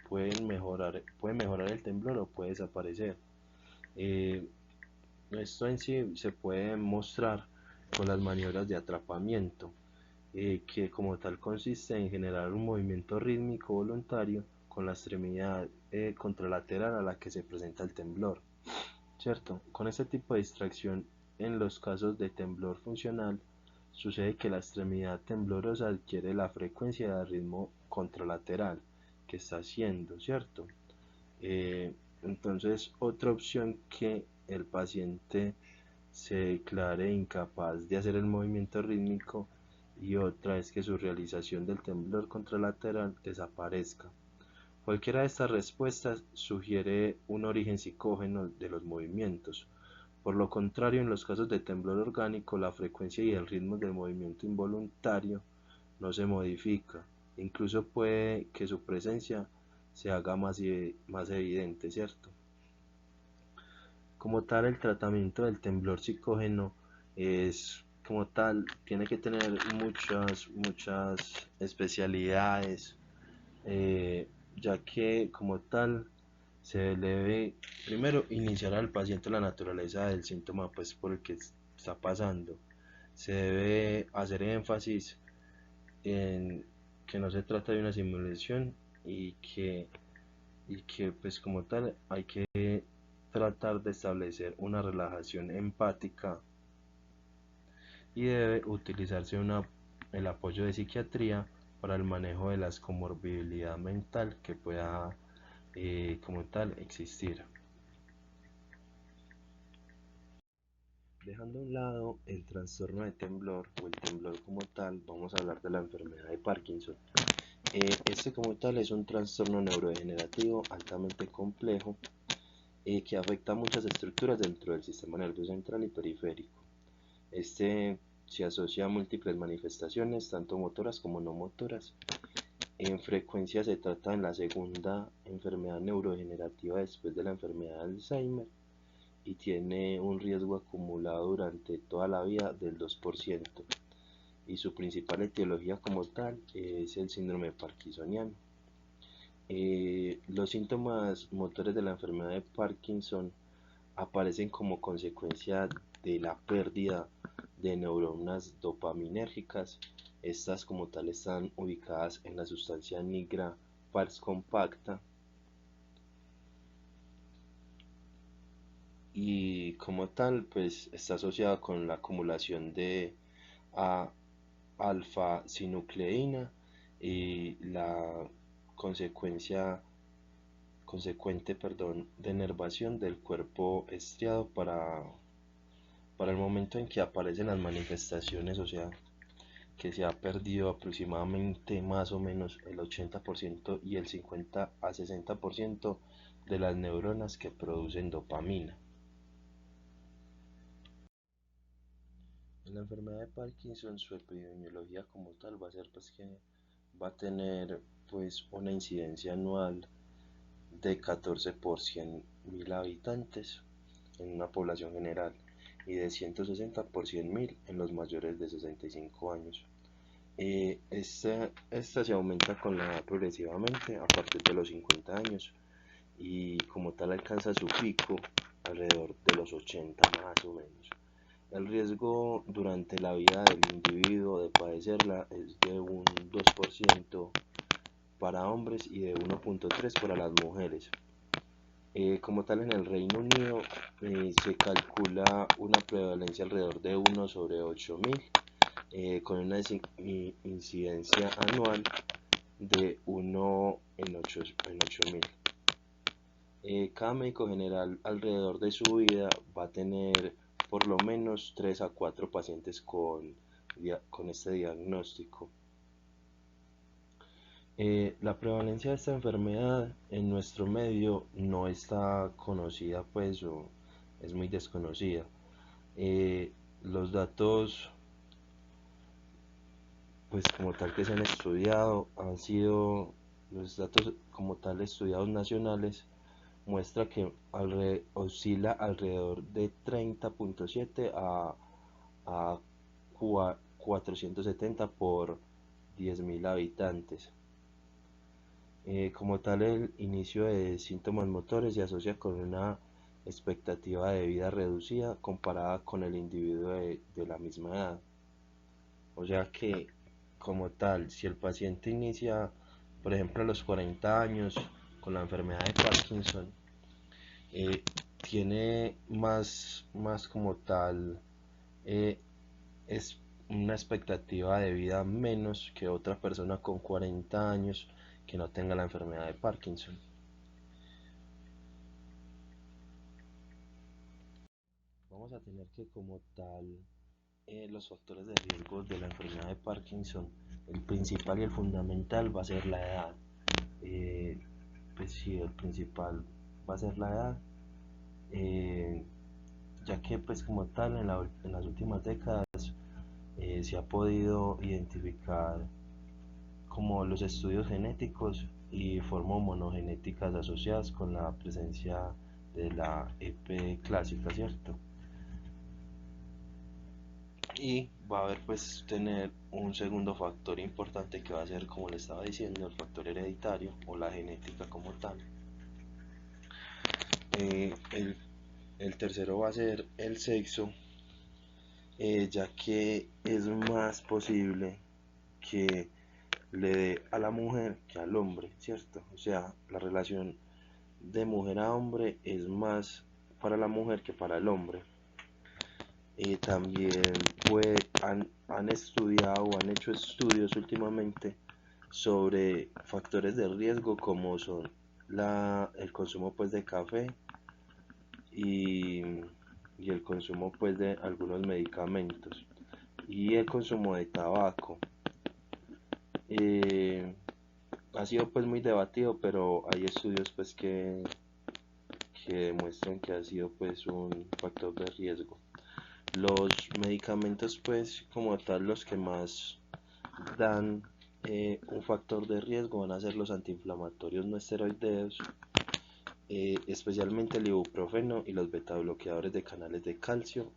puede mejorar el temblor o puede desaparecer. Eh, Esto en sí se puede mostrar con las maniobras de atrapamiento, que como tal consiste en generar un movimiento rítmico voluntario con la extremidad contralateral a la que se presenta el temblor, ¿cierto? Con este tipo de distracción, en los casos de temblor funcional, sucede que la extremidad temblorosa adquiere la frecuencia de ritmo contralateral que está haciendo, ¿cierto? Entonces, otra opción que el paciente se declare incapaz de hacer el movimiento rítmico y otra es que su realización del temblor contralateral desaparezca. Cualquiera de estas respuestas sugiere un origen psicógeno de los movimientos. Por lo contrario, en los casos de temblor orgánico, la frecuencia y el ritmo del movimiento involuntario no se modifica. Incluso puede que su presencia se haga más evidente, ¿cierto? Como tal, el tratamiento del temblor psicógeno es como tal, tiene que tener muchas especialidades, eh, ya que como tal se debe primero iniciar al paciente la naturaleza del síntoma pues por el que está pasando. Se debe hacer énfasis en que no se trata de una simulación y que pues como tal hay que tratar de establecer una relajación empática y debe utilizarse el apoyo de psiquiatría para el manejo de las comorbilidad mental que pueda como tal existir. Dejando a un lado el trastorno de temblor o el temblor como tal, vamos a hablar de la enfermedad de Parkinson. Este como tal es un trastorno neurodegenerativo altamente complejo que afecta a muchas estructuras dentro del sistema nervioso central y periférico. Este se asocia a múltiples manifestaciones, tanto motoras como no motoras. En frecuencia se trata en la segunda enfermedad neurodegenerativa después de la enfermedad de Alzheimer y tiene un riesgo acumulado durante toda la vida del 2% y su principal etiología como tal es el síndrome parkinsoniano. Los síntomas motores de la enfermedad de Parkinson aparecen como consecuencia de la pérdida de neuronas dopaminérgicas. Estas como tal están ubicadas en la sustancia negra pars compacta y como tal pues está asociada con la acumulación de alfa-sinucleína y la consecuente denervación del cuerpo estriado para el momento en que aparecen las manifestaciones, o sea, que se ha perdido aproximadamente más o menos el 80% y el 50 a 60% de las neuronas que producen dopamina. En la enfermedad de Parkinson, su epidemiología como tal va a ser pues que va a tener pues una incidencia anual de 14 por 100.000 habitantes en una población general y de 160 por 100.000 en los mayores de 65 años. Esta se aumenta con la edad progresivamente a partir de los 50 años y como tal alcanza su pico alrededor de los 80 más o menos. El riesgo durante la vida del individuo de padecerla es de un 2% para hombres y de 1.3% para las mujeres. Como tal en el Reino Unido se calcula una prevalencia alrededor de 1 sobre 8.000 con una incidencia anual de 1 en 8.000. Cada médico general alrededor de su vida va a tener por lo menos 3 a 4 pacientes con este diagnóstico. La prevalencia de esta enfermedad en nuestro medio no está conocida pues o es muy desconocida. Los datos pues como tal que se han estudiado han sido los datos como tal estudiados nacionales muestra que oscila alrededor de 30.7 a 470 por 10.000 habitantes. Como tal, el inicio de síntomas motores se asocia con una expectativa de vida reducida comparada con el individuo de la misma edad. O sea que, como tal, si el paciente inicia, por ejemplo, a los 40 años con la enfermedad de Parkinson, eh, tiene más como tal, es una expectativa de vida menos que otra persona con 40 años que no tenga la enfermedad de Parkinson. Vamos a tener que como tal los factores de riesgo de la enfermedad de Parkinson, el principal y el fundamental va a ser la edad. Pues sí, el principal va a ser la edad, eh, ya que pues como tal en las últimas décadas se ha podido identificar como los estudios genéticos y formas monogenéticas asociadas con la presencia de la EP clásica, ¿cierto? Y va a haber pues tener un segundo factor importante que va a ser, como le estaba diciendo, el factor hereditario o la genética como tal. Eh, el, el tercero va a ser el sexo, ya que es más posible que le dé a la mujer que al hombre, ¿cierto? O sea, la relación de mujer a hombre es más para la mujer que para el hombre. También pues, han estudiado o han hecho estudios últimamente sobre factores de riesgo como son el consumo pues de café y, y el consumo pues de algunos medicamentos y el consumo de tabaco. Eh, ha sido pues muy debatido, pero hay estudios pues que demuestran que ha sido pues un factor de riesgo. Los medicamentos pues como tal los que más dan un factor de riesgo van a ser los antiinflamatorios no esteroideos, especialmente el ibuprofeno y los betabloqueadores de canales de calcio.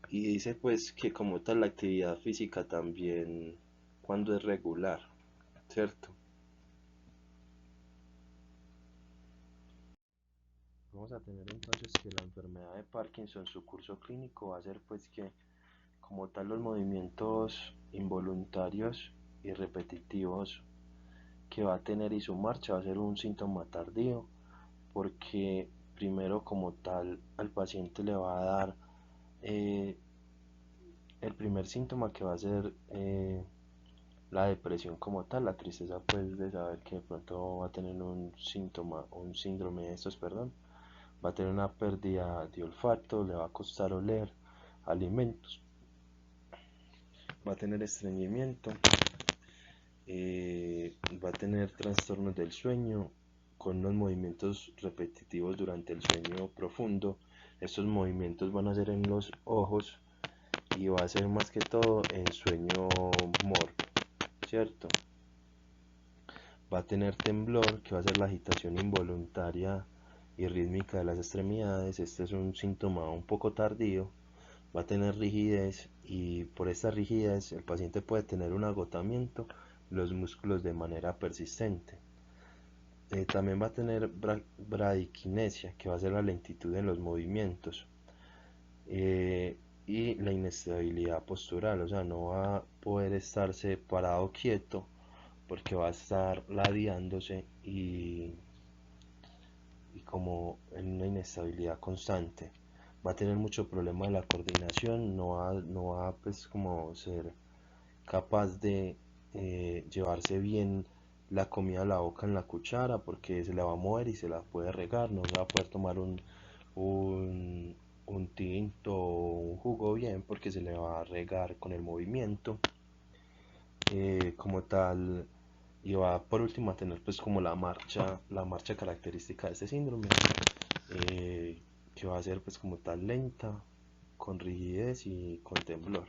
Y dice pues que como tal la actividad física también cuando es regular, ¿cierto? Vamos a tener entonces que la enfermedad de Parkinson, su curso clínico va a ser pues que como tal los movimientos involuntarios y repetitivos que va a tener y su marcha va a ser un síntoma tardío, porque primero como tal al paciente le va a dar eh, el primer síntoma que va a ser la depresión como tal, la tristeza pues de saber que de pronto va a tener un síntoma, un síndrome de estos, perdón, va a tener una pérdida de olfato, le va a costar oler alimentos, va a tener estreñimiento, va a tener trastornos del sueño con unos movimientos repetitivos durante el sueño profundo. Estos movimientos van a ser en los ojos y va a ser más que todo en sueño MOR, ¿cierto? Va a tener temblor, que va a ser la agitación involuntaria y rítmica de las extremidades. Este es un síntoma un poco tardío. Va a tener rigidez y por esta rigidez el paciente puede tener un agotamiento de los músculos de manera persistente. También va a tener bradiquinesia, que va a ser la lentitud en los movimientos. Y la inestabilidad postural, o sea, no va a poder estarse parado quieto porque va a estar ladeándose y como en una inestabilidad constante. Va a tener mucho problema de la coordinación, no va pues como ser capaz de llevarse bien la comida a la boca en la cuchara porque se la va a mover y se la puede regar, no se va a poder tomar un, un tinto o un jugo bien porque se le va a regar con el movimiento. Como tal, y va por último a tener pues como la marcha característica de este síndrome, que va a ser pues como tal lenta, con rigidez y con temblor.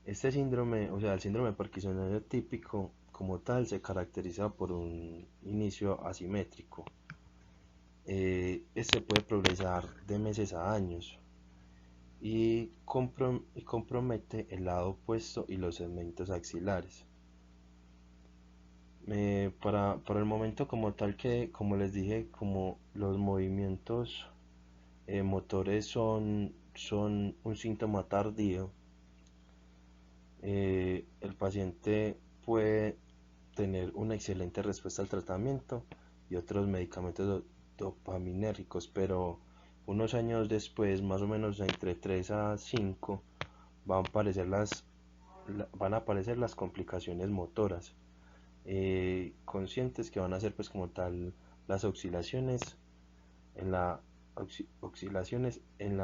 Este síndrome, o sea, el síndrome parkinsoniano típico, como tal se caracteriza por un inicio asimétrico. Este puede progresar de meses a años y compromete el lado opuesto y los segmentos axilares. Para el momento como tal, que como les dije, como los movimientos motores son un síntoma tardío, el paciente puede tener una excelente respuesta al tratamiento y otros medicamentos dopaminérgicos, pero unos años después, más o menos entre 3 a 5, van a aparecer las complicaciones motoras, conscientes, que van a ser pues como tal las oscilaciones en la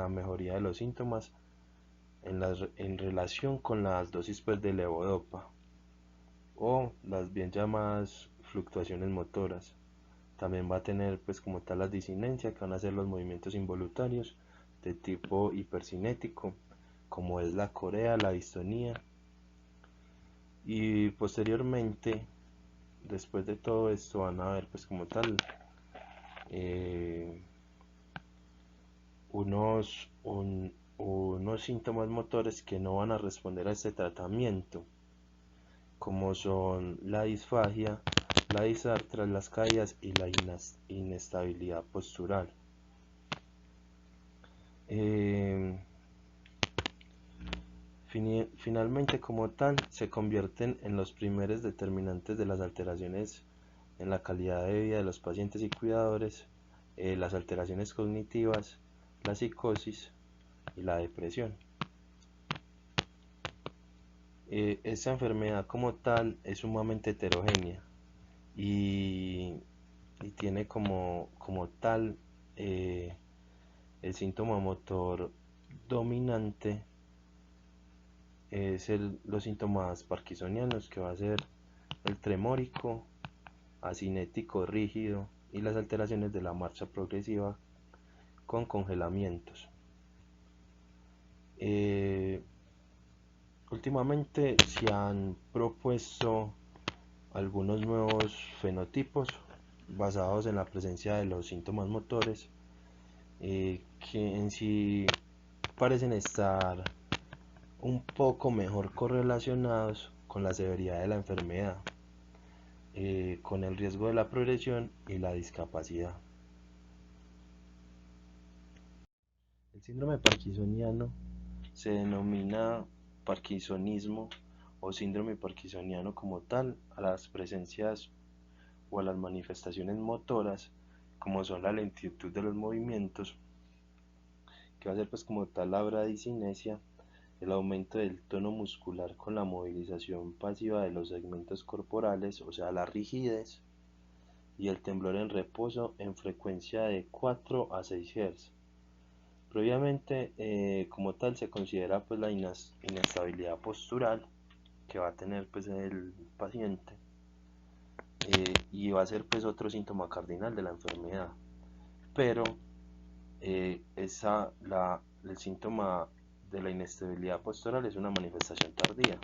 mejoría de los síntomas en relación con las dosis pues de levodopa, o las bien llamadas fluctuaciones motoras. También va a tener pues como tal la disinencia, que van a ser los movimientos involuntarios de tipo hipercinético, como es la corea, la distonía. Y posteriormente, después de todo esto, van a ver pues como tal eh, unos síntomas motores que no van a responder a este tratamiento, como son la disfagia, la disartras, las caídas y la inestabilidad postural. Finalmente, como tal, se convierten en los primeros determinantes de las alteraciones en la calidad de vida de los pacientes y cuidadores, las alteraciones cognitivas, la psicosis y la depresión. Esta enfermedad como tal es sumamente heterogénea y, y tiene como tal el síntoma motor dominante es los síntomas parkinsonianos, que va a ser el tremórico, asinético rígido y las alteraciones de la marcha progresiva con congelamientos. Últimamente se han propuesto algunos nuevos fenotipos basados en la presencia de los síntomas motores, que en sí parecen estar un poco mejor correlacionados con la severidad de la enfermedad, con el riesgo de la progresión y la discapacidad. El síndrome parkinsoniano se denomina parkinsonismo o síndrome parkinsoniano como tal a las presencias o a las manifestaciones motoras, como son la lentitud de los movimientos, que va a ser pues como tal la bradicinesia, el aumento del tono muscular con la movilización pasiva de los segmentos corporales, o sea la rigidez, y el temblor en reposo en frecuencia de 4 a 6 Hz. Previamente, como tal, se considera pues la inestabilidad postural que va a tener pues el paciente, y va a ser pues otro síntoma cardinal de la enfermedad, pero el síntoma de la inestabilidad postural es una manifestación tardía.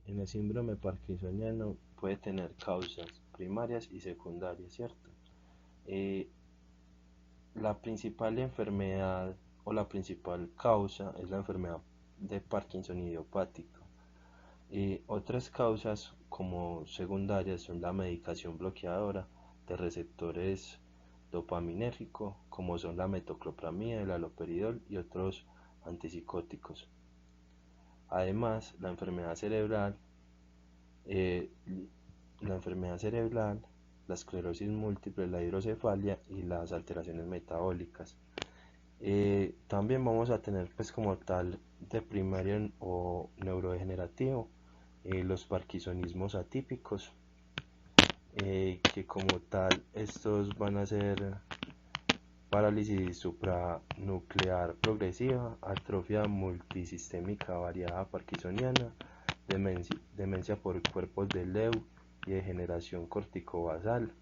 En el síndrome parkinsoniano puede tener causas primarias y secundarias, ¿cierto? Eh, la principal enfermedad o la principal causa es la enfermedad de Parkinson idiopática. Otras causas como secundarias son la medicación bloqueadora de receptores dopaminérgicos, como son la metoclopramida, el haloperidol y otros antipsicóticos. Además, eh, la enfermedad cerebral, la esclerosis múltiple, la hidrocefalia y las alteraciones metabólicas. También vamos a tener pues como tal de primario o neurodegenerativo, los parkinsonismos atípicos, que como tal estos van a ser parálisis supranuclear progresiva, atrofia multisistémica variada parkinsoniana, demencia por cuerpos de Lewy y degeneración corticobasal.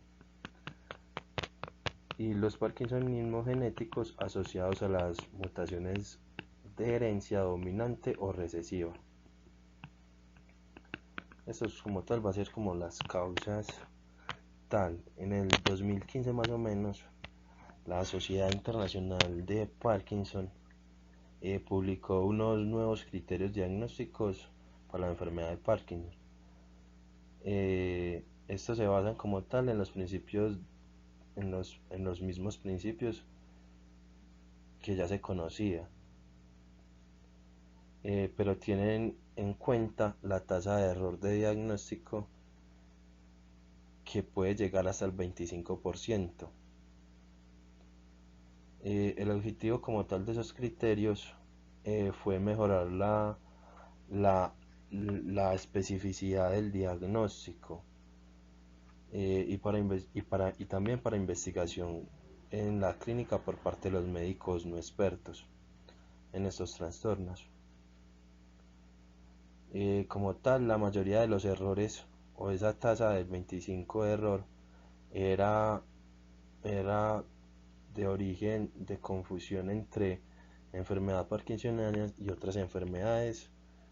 y los parkinsonismos genéticos asociados a las mutaciones de herencia dominante o recesiva. Esto como tal va a ser como las causas tal. En el 2015 más o menos, la Sociedad Internacional de Parkinson publicó unos nuevos criterios diagnósticos para la enfermedad de Parkinson. Estos se basan como tal en los principios, en los mismos principios que ya se conocía, pero tienen en cuenta la tasa de error de diagnóstico que puede llegar hasta el 25%. El objetivo como tal de esos criterios fue mejorar la especificidad del diagnóstico, y también para investigación en la clínica por parte de los médicos no expertos en estos trastornos. Como tal, la mayoría de los errores o esa tasa del 25 de error era, era de origen de confusión entre enfermedad parkinsoniana y otras enfermedades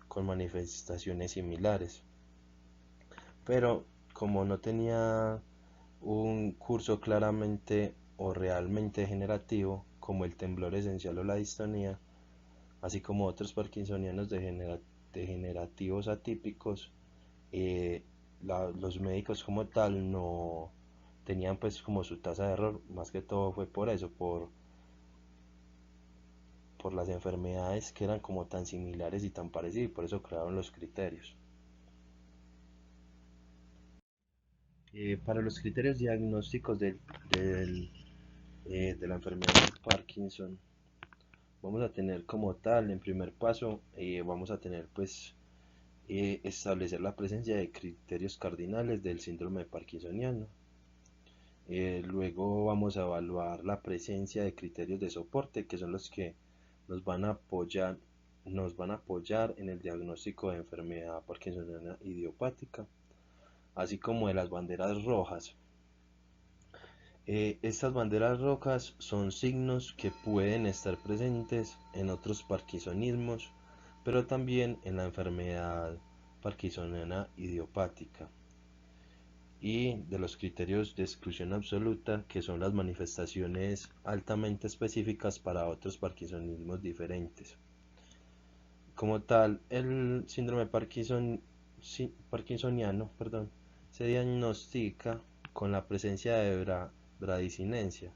con manifestaciones similares. Pero como no tenía un curso claramente o realmente degenerativo, como el temblor esencial o la distonía, así como otros parkinsonianos degenerativos atípicos, los médicos como tal no tenían pues como su tasa de error. Más que todo fue por eso, por las enfermedades que eran como tan similares y tan parecidas, y por eso crearon los criterios. Para los criterios diagnósticos de la enfermedad de Parkinson, vamos a tener como tal, en primer paso, vamos a tener pues establecer la presencia de criterios cardinales del síndrome parkinsoniano. Luego vamos a evaluar la presencia de criterios de soporte, que son los que nos van a apoyar en el diagnóstico de enfermedad parkinsoniana idiopática, así como de las banderas rojas. Estas banderas rojas son signos que pueden estar presentes en otros parkinsonismos, pero también en la enfermedad parkinsoniana idiopática. Y de los criterios de exclusión absoluta, que son las manifestaciones altamente específicas para otros parkinsonismos diferentes. Como tal, el síndrome parkinsoniano se diagnostica con la presencia de bradicinesia,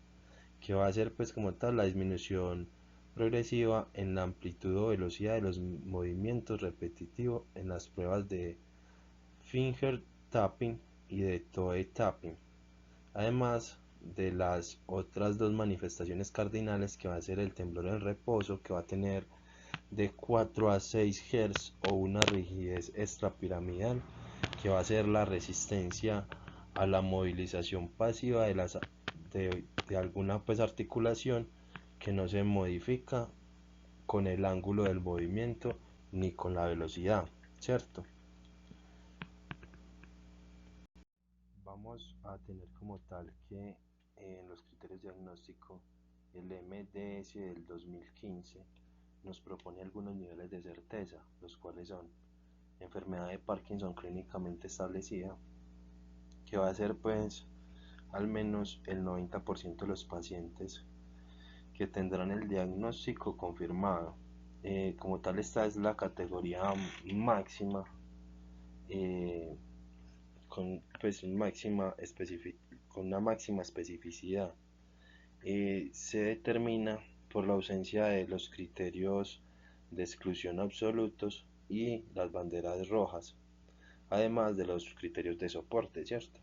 que va a ser pues como tal la disminución progresiva en la amplitud o velocidad de los movimientos repetitivos en las pruebas de finger tapping y de toe tapping, además de las otras dos manifestaciones cardinales, que va a ser el temblor en reposo, que va a tener de 4 a 6 Hz, o una rigidez extrapiramidal, que va a ser la resistencia a la movilización pasiva de alguna pues articulación que no se modifica con el ángulo del movimiento ni con la velocidad, ¿cierto? Vamos a tener como tal que en los criterios diagnósticos el MDS del 2015 nos propone algunos niveles de certeza, los cuales son enfermedad de Parkinson clínicamente establecida, que va a ser pues al menos el 90% de los pacientes que tendrán el diagnóstico confirmado. Como tal, esta es la categoría máxima, eh, con, pues, con una máxima especificidad. Se determina por la ausencia de los criterios de exclusión absolutos y las banderas rojas, además de los criterios de soporte, ¿cierto?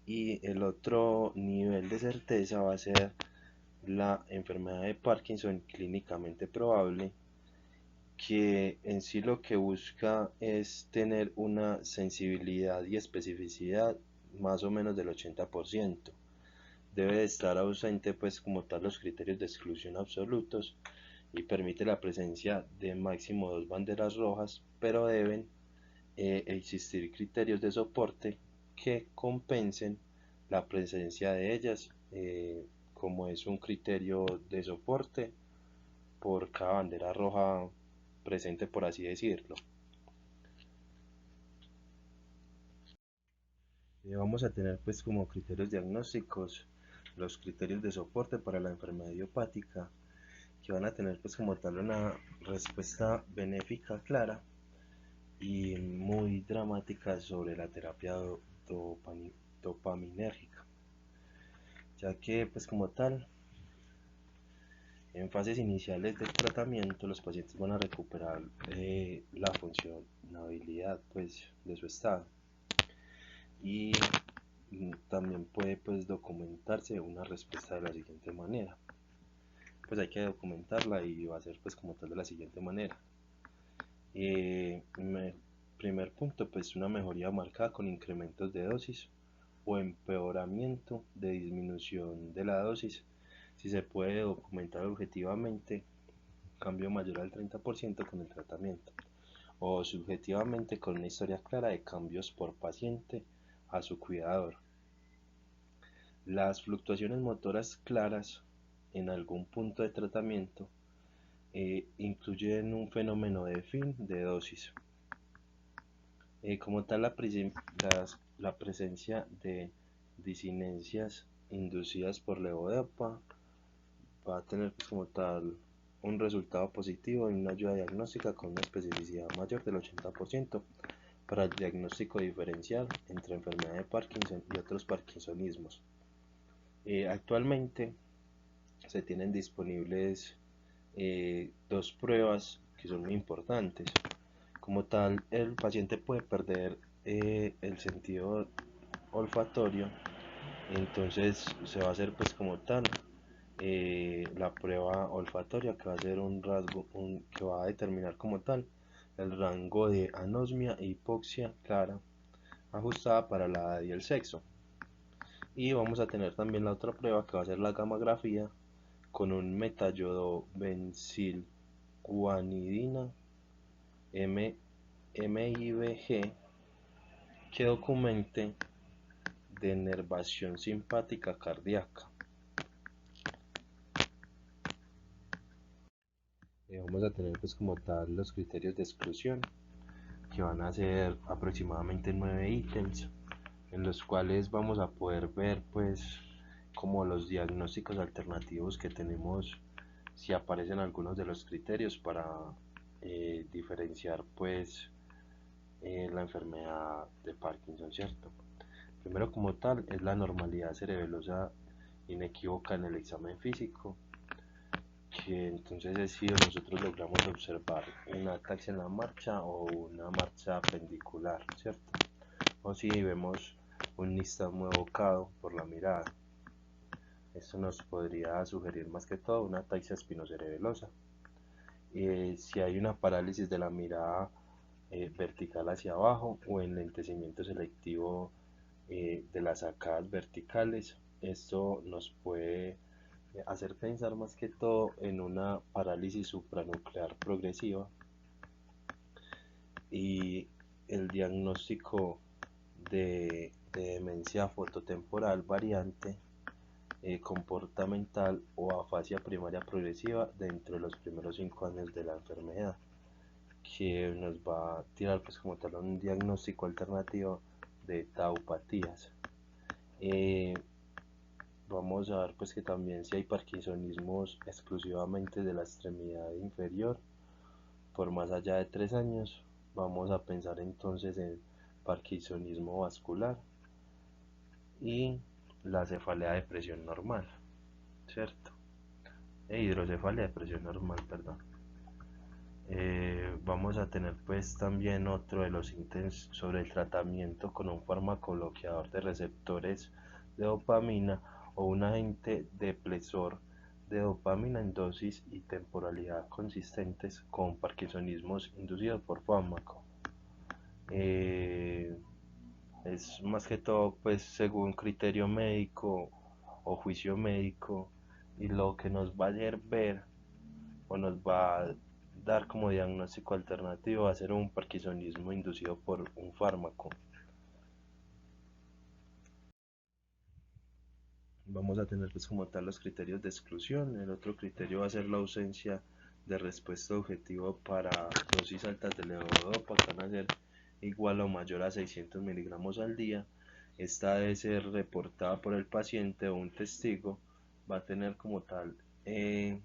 Y el otro nivel de certeza va a ser la enfermedad de Parkinson clínicamente probable, que en sí lo que busca es tener una sensibilidad y especificidad más o menos del 80%. Debe de estar ausente pues como tal los criterios de exclusión absolutos, y permite la presencia de máximo 2 banderas rojas, pero deben existir criterios de soporte que compensen la presencia de ellas, como es un criterio de soporte por cada bandera roja presente, por así decirlo. Vamos a tener pues como criterios diagnósticos los criterios de soporte para la enfermedad idiopática, que van a tener pues como tal una respuesta benéfica clara y muy dramática sobre la terapia dopaminérgica, ya que pues como tal en fases iniciales del tratamiento los pacientes van a recuperar la funcionabilidad pues de su estado, y también puede pues documentarse una respuesta de la siguiente manera. Pues hay que documentarla y va a ser pues como tal de la siguiente manera. Primer punto, pues una mejoría marcada con incrementos de dosis o empeoramiento de disminución de la dosis, si se puede documentar objetivamente cambio mayor al 30% con el tratamiento, o subjetivamente con una historia clara de cambios por paciente a su cuidador. Las fluctuaciones motoras claras en algún punto de tratamiento incluyen un fenómeno de fin de dosis. Como tal, la presencia de disinencias inducidas por levodopa va a tener pues, como tal un resultado positivo en una ayuda diagnóstica con una especificidad mayor del 80% para el diagnóstico diferencial entre enfermedad de Parkinson y otros parkinsonismos. Actualmente se tienen disponibles dos pruebas que son muy importantes. Como tal, el paciente puede perder el sentido olfatorio, entonces se va a hacer pues como tal la prueba olfatoria, que va a ser un rasgo que va a determinar como tal el rango de anosmia e hipoxia clara ajustada para la edad y el sexo. Y vamos a tener también la otra prueba, que va a ser la gamografía con un metayodobencilguanidina MIBG que documente denervación simpática cardíaca. Vamos a tener pues como tal los criterios de exclusión, que van a ser aproximadamente 9 ítems, en los cuales vamos a poder ver pues como los diagnósticos alternativos que tenemos, si aparecen algunos de los criterios para diferenciar pues la enfermedad de Parkinson, ¿cierto? Primero como tal es la normalidad cerebelosa inequívoca en el examen físico, que entonces es si nosotros logramos observar una ataxia en la marcha o una marcha pendicular, ¿cierto? O si vemos un nistagmo evocado por la mirada. Esto nos podría sugerir más que todo una ataxia espinocerebelosa. Si hay una parálisis de la mirada vertical hacia abajo o enlentecimiento selectivo de las arcadas verticales, esto nos puede hacer pensar más que todo en una parálisis supranuclear progresiva. Y el diagnóstico de demencia fototemporal variante comportamental o afasia primaria progresiva dentro de los primeros 5 años de la enfermedad, que nos va a tirar pues como tal un diagnóstico alternativo de taupatías. Vamos a ver pues que también si hay parkinsonismos exclusivamente de la extremidad inferior por más allá de 3 años, vamos a pensar entonces en parkinsonismo vascular y la cefalea de presión normal, ¿cierto? Hidrocefalia de presión normal, perdón. Vamos a tener pues también otro de los ítems sobre el tratamiento con un fármaco bloqueador de receptores de dopamina o un agente depresor de dopamina en dosis y temporalidad consistentes con parkinsonismos inducidos por fármaco. Es más que todo pues según criterio médico o juicio médico, y lo que nos va a hacer ver o nos va a dar como diagnóstico alternativo va a ser un parkinsonismo inducido por un fármaco. vamos a tener pues como tal los criterios de exclusión. El otro criterio va a ser la ausencia de respuesta objetiva para dosis altas de levodopa que van a ser igual o mayor a 600 miligramos al día. Esta debe ser reportada por el paciente o un testigo. Va a tener como tal, tiene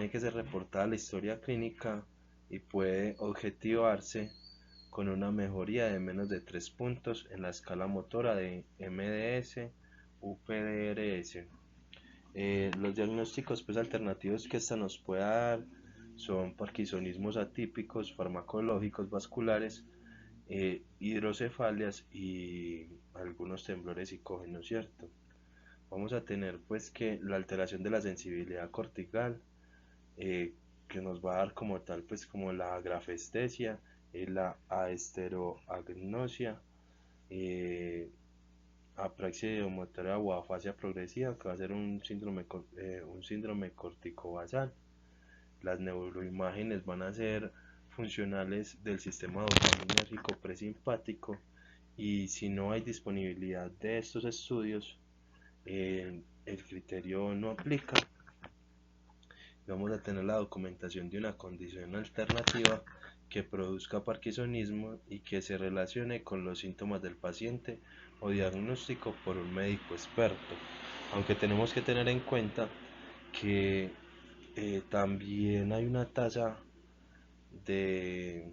que ser reportada la historia clínica y puede objetivarse con una mejoría de menos de 3 puntos en la escala motora de MDS UPDRS. Los diagnósticos pues, alternativos que esta nos puede dar son parkinsonismos atípicos, farmacológicos, vasculares, hidrocefalias y algunos temblores psicógenos, ¿cierto? Vamos a tener pues que la alteración de la sensibilidad cortical, que nos va a dar como tal pues como la grafestesia, la aesteroagnosia, eh, apraxia idiomotora o afasia progresiva, que va a ser un síndrome corticobasal. Las neuroimágenes van a ser funcionales del sistema dopaminérgico presimpático y si no hay disponibilidad de estos estudios, el criterio no aplica. Vamos a tener la documentación de una condición alternativa que produzca parkinsonismo y que se relacione con los síntomas del paciente o diagnóstico por un médico experto. Aunque tenemos que tener en cuenta que también hay de,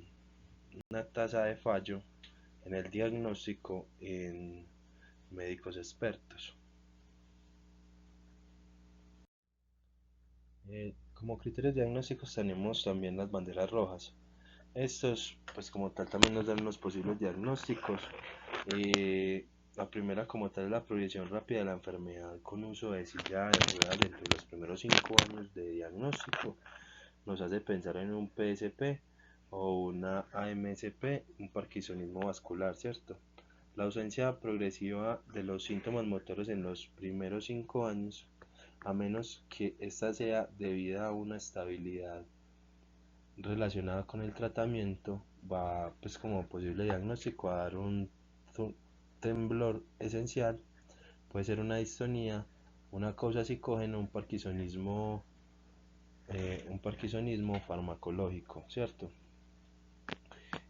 una tasa de fallo en el diagnóstico en médicos expertos. Como criterios diagnósticos tenemos también las banderas rojas. Estos, pues como tal, también nos dan unos posibles diagnósticos. La primera como tal es la progresión rápida de la enfermedad con uso de silla de ruedas dentro de los primeros 5 años de diagnóstico. Nos hace pensar en un PSP o una AMSP, un parkinsonismo vascular, ¿cierto? La ausencia progresiva de los síntomas motores en los primeros 5 años, a menos que ésta sea debida a una estabilidad relacionada con el tratamiento, va pues como posible diagnóstico a dar un temblor esencial, puede ser una distonía, una causa psicógena, un parkinsonismo farmacológico, ¿cierto?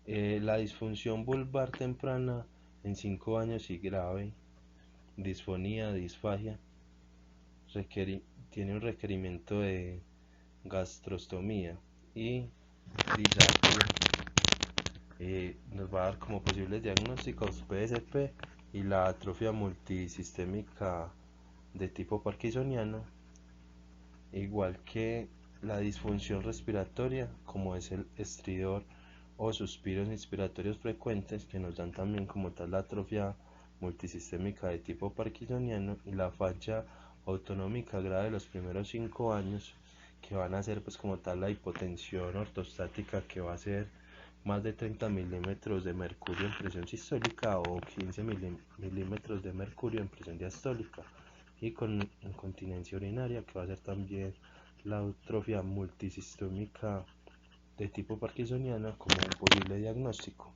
La disfunción vulvar temprana en 5 años y grave, disfonía, disfagia, tiene un requerimiento de gastrostomía y disartria. Nos va a dar como posibles diagnósticos PSP y la atrofia multisistémica de tipo parkinsoniano, igual que la disfunción respiratoria como es el estridor o suspiros inspiratorios frecuentes, que nos dan también como tal la atrofia multisistémica de tipo parkinsoniano, y la falla autonómica grave de los primeros 5 años, que van a ser pues como tal la hipotensión ortostática, que va a ser más de 30 milímetros de mercurio en presión sistólica o 15 milímetros de mercurio en presión diastólica, y con incontinencia urinaria, que va a ser también la atrofia multisistémica de tipo parkinsoniana como un posible diagnóstico.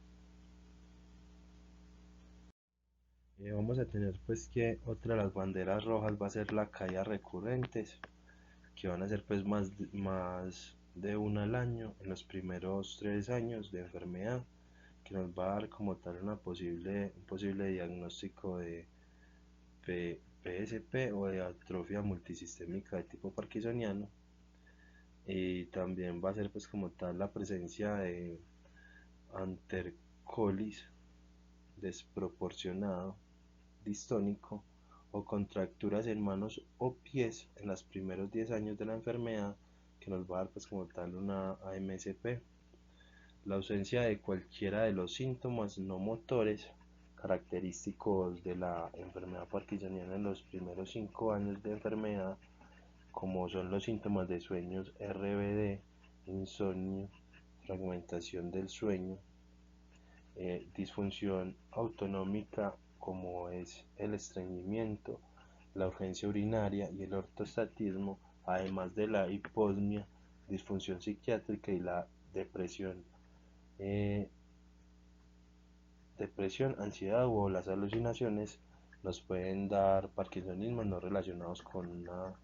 Vamos a tener pues que otra de las banderas rojas va a ser la caída recurrentes, que van a ser pues más de una al año en los primeros 3 años de enfermedad, que nos va a dar como tal un posible diagnóstico de PSP o de atrofia multisistémica de tipo parkinsoniano. Y también va a ser pues como tal la presencia de antercolis desproporcionado, distónico o contracturas en manos o pies en los primeros 10 años de la enfermedad, que nos va a dar pues como tal una AMSP. La ausencia de cualquiera de los síntomas no motores característicos de la enfermedad parkinsoniana en los primeros 5 años de enfermedad, como son los síntomas de sueños RBD, insomnio, fragmentación del sueño, disfunción autonómica como es el estreñimiento, la urgencia urinaria y el ortostatismo, además de la hiposmia, disfunción psiquiátrica y la depresión, depresión, ansiedad o las alucinaciones nos pueden dar parkinsonismos no relacionados con una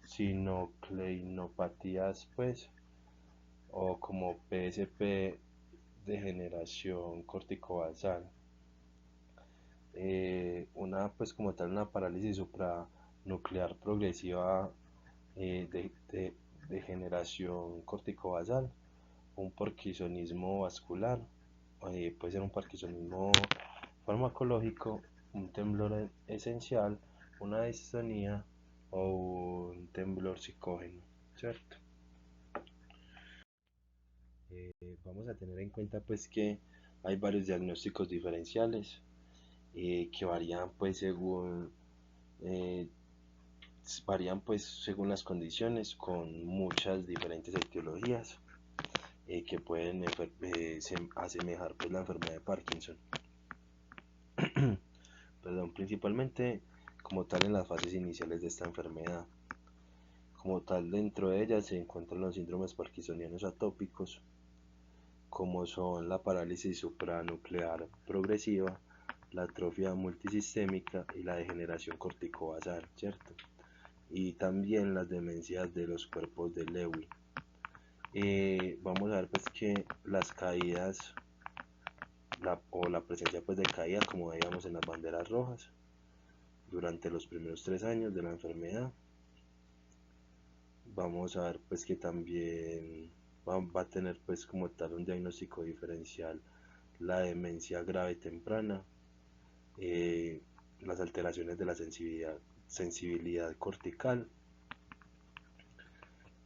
sinocleinopatías, pues, o como PSP, degeneración corticobasal. Pues como tal, una parálisis supranuclear progresiva, de degeneración corticobasal, un parkinsonismo vascular, puede ser un parkinsonismo farmacológico, un temblor esencial, una distonía o un temblor psicógeno, ¿cierto? Vamos a tener en cuenta pues que hay varios diagnósticos diferenciales, que eh, varían pues según las condiciones, con muchas diferentes etiologías, que pueden asemejar pues la enfermedad de Parkinson. Perdón, principalmente como tal en las fases iniciales de esta enfermedad. Como tal, dentro de ellas se encuentran los síndromes parkinsonianos atópicos, como son la parálisis supranuclear progresiva, la atrofia multisistémica y la degeneración corticobasal, ¿cierto? Y también las demencias de los cuerpos de Lewy. Vamos a ver pues que las caídas, la presencia pues de caídas, como veíamos en las banderas rojas, durante los primeros 3 años de la enfermedad. Vamos a ver pues que también va a tener pues como tal un diagnóstico diferencial la demencia grave temprana, eh, las alteraciones de la sensibilidad cortical,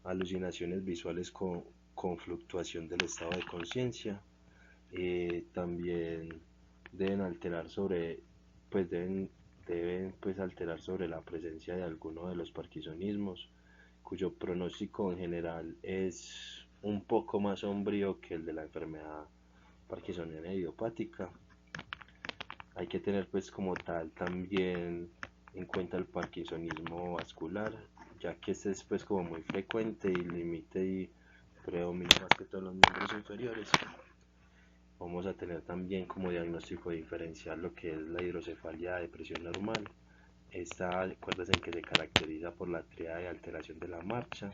alucinaciones visuales con fluctuación del estado de conciencia. También deben alterar sobre, pues deben pues alterar sobre la presencia de alguno de los parkinsonismos, cuyo pronóstico en general es un poco más sombrío que el de la enfermedad parkinsoniana idiopática. Hay que tener pues como tal también en cuenta el parkinsonismo vascular, ya que este es pues como muy frecuente y limite y predomina más que todos los miembros inferiores. Vamos a tener también como diagnóstico diferencial lo que es la hidrocefalia de presión normal. Esta, acuérdense que se caracteriza por la tríada de alteración de la marcha,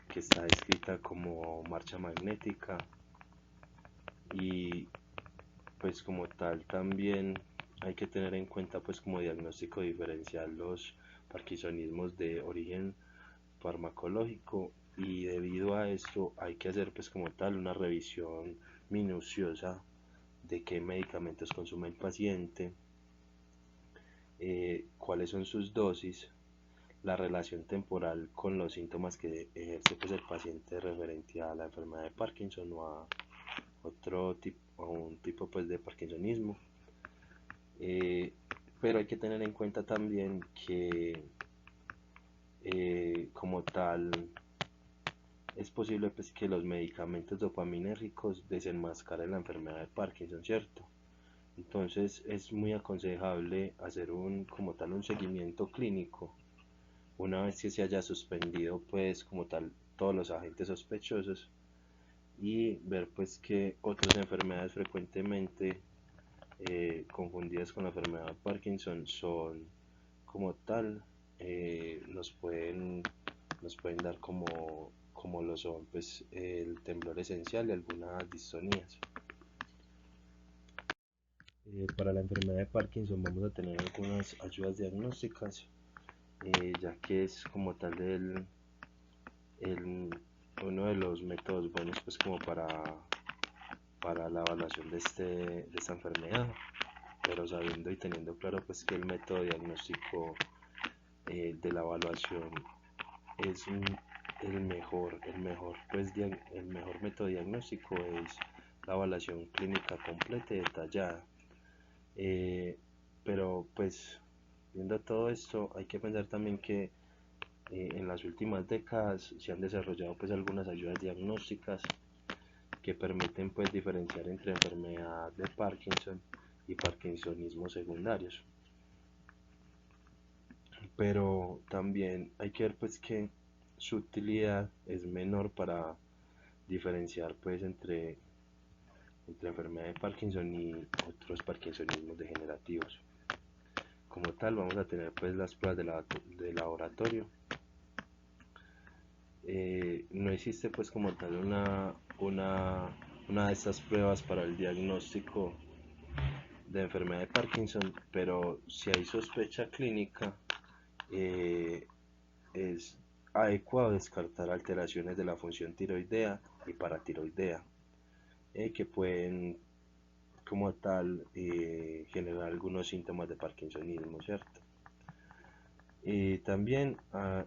que está descrita como marcha magnética, y pues como tal también hay que tener en cuenta pues como diagnóstico diferencial los parkinsonismos de origen farmacológico, y debido a esto hay que hacer pues como tal una revisión minuciosa de qué medicamentos consume el paciente, cuáles son sus dosis, la relación temporal con los síntomas que ejerce pues el paciente referente a la enfermedad de Parkinson o a otro tipo, a un tipo pues de parkinsonismo. Pero hay que tener en cuenta también que, como tal, es posible pues que los medicamentos dopaminérgicos desenmascaren la enfermedad de Parkinson, ¿cierto? Entonces es muy aconsejable hacer como tal un seguimiento clínico una vez que se haya suspendido pues como tal todos los agentes sospechosos, y ver pues que otras enfermedades frecuentemente, confundidas con la enfermedad de Parkinson, son como tal, nos pueden dar como lo son pues el temblor esencial y algunas distonías. Para la enfermedad de Parkinson vamos a tener algunas ayudas diagnósticas, ya que es como tal el, uno de los métodos buenos pues como para la evaluación de esta enfermedad, pero sabiendo y teniendo claro pues que el método diagnóstico, de la evaluación es el mejor método diagnóstico es la evaluación clínica completa y detallada. Pero pues viendo todo esto hay que pensar también que, en las últimas décadas se han desarrollado pues algunas ayudas diagnósticas que permiten pues diferenciar entre enfermedad de Parkinson y parkinsonismos secundarios. Pero también hay que ver pues que su utilidad es menor para diferenciar pues entre la enfermedad de Parkinson y otros parkinsonismos degenerativos. Como tal, vamos a tener pues las pruebas de laboratorio. No existe pues como tal una de estas pruebas para el diagnóstico de enfermedad de Parkinson, pero si hay sospecha clínica, es adecuado descartar alteraciones de la función tiroidea y paratiroidea, que pueden como tal generar algunos síntomas de parkinsonismo, ¿cierto? Y también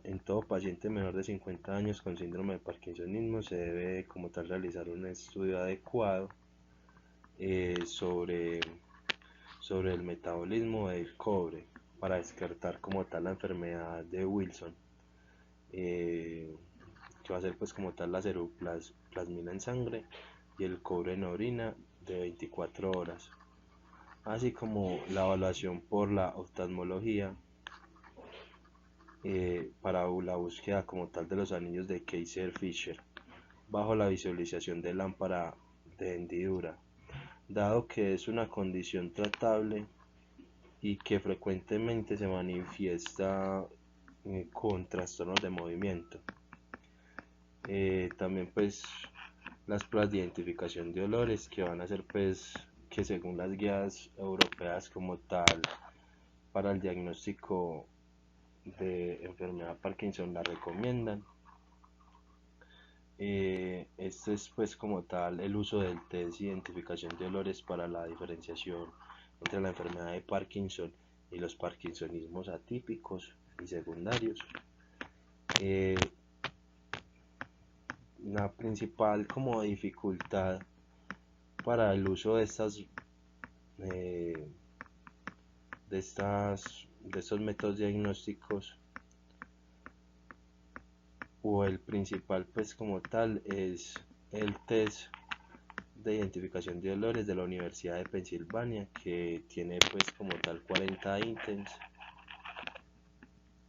en todo paciente menor de 50 años con síndrome de parkinsonismo se debe como tal realizar un estudio adecuado sobre el metabolismo del cobre para descartar como tal la enfermedad de Wilson, que va a ser pues como tal la ceruplasmina en sangre y el cobre en orina de 24 horas, así como la evaluación por la oftalmología para la búsqueda como tal de los anillos de Kaiser-Fisher bajo la visualización de lámpara de hendidura, dado que es una condición tratable y que frecuentemente se manifiesta con trastornos de movimiento. También pues las pruebas de identificación de olores, que van a ser pues que según las guías europeas como tal para el diagnóstico de enfermedad Parkinson la recomiendan. Este es pues como tal el uso del test de identificación de olores para la diferenciación entre la enfermedad de Parkinson y los parkinsonismos atípicos y secundarios. La principal como dificultad para el uso de estos métodos diagnósticos, o el principal pues como tal, es el test de identificación de olores de la Universidad de Pensilvania, que tiene pues como tal 40 ítems,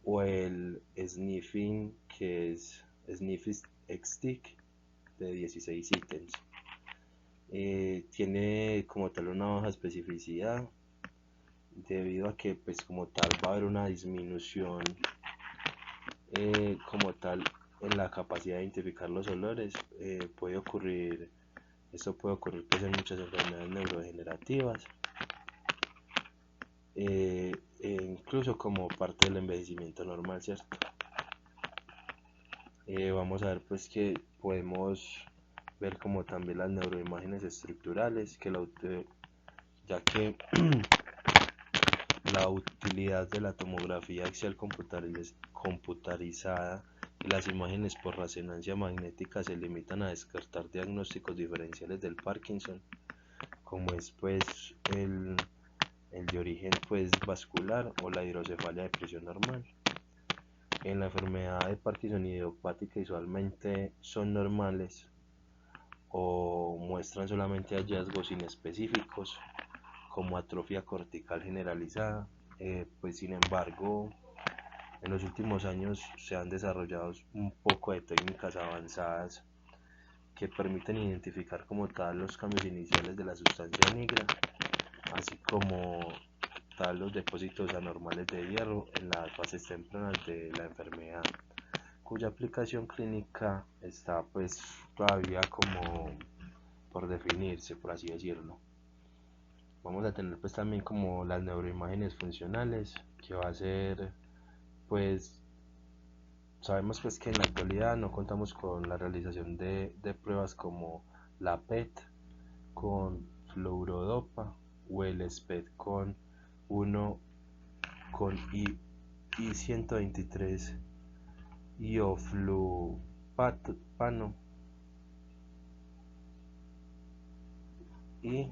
o el sniffing, que es sniff stick, de 16 ítems. Tiene como tal una baja especificidad debido a que pues como tal va a haber una disminución como tal en la capacidad de identificar los olores. Esto puede ocurrir pues en muchas enfermedades neurodegenerativas, incluso como parte del envejecimiento normal, ¿cierto? Vamos a ver pues que podemos ver como también las neuroimágenes estructurales, ya que la utilidad de la tomografía axial computarizada y las imágenes por resonancia magnética se limitan a descartar diagnósticos diferenciales del Parkinson, como es pues el de origen pues vascular o la hidrocefalia de presión normal. En la enfermedad de Parkinson idiopática usualmente son normales o muestran solamente hallazgos inespecíficos como atrofia cortical generalizada. Pues sin embargo, en los últimos años se han desarrollado un poco de técnicas avanzadas que permiten identificar como tal los cambios iniciales de la sustancia negra, así como tal los depósitos anormales de hierro en las fases tempranas de la enfermedad, cuya aplicación clínica está pues todavía como por definirse, por así decirlo. Vamos a tener pues también como las neuroimágenes funcionales, que va a ser pues sabemos pues que en la actualidad no contamos con la realización de pruebas como la PET con fluorodopa o el SPECT con I123 ioflupano y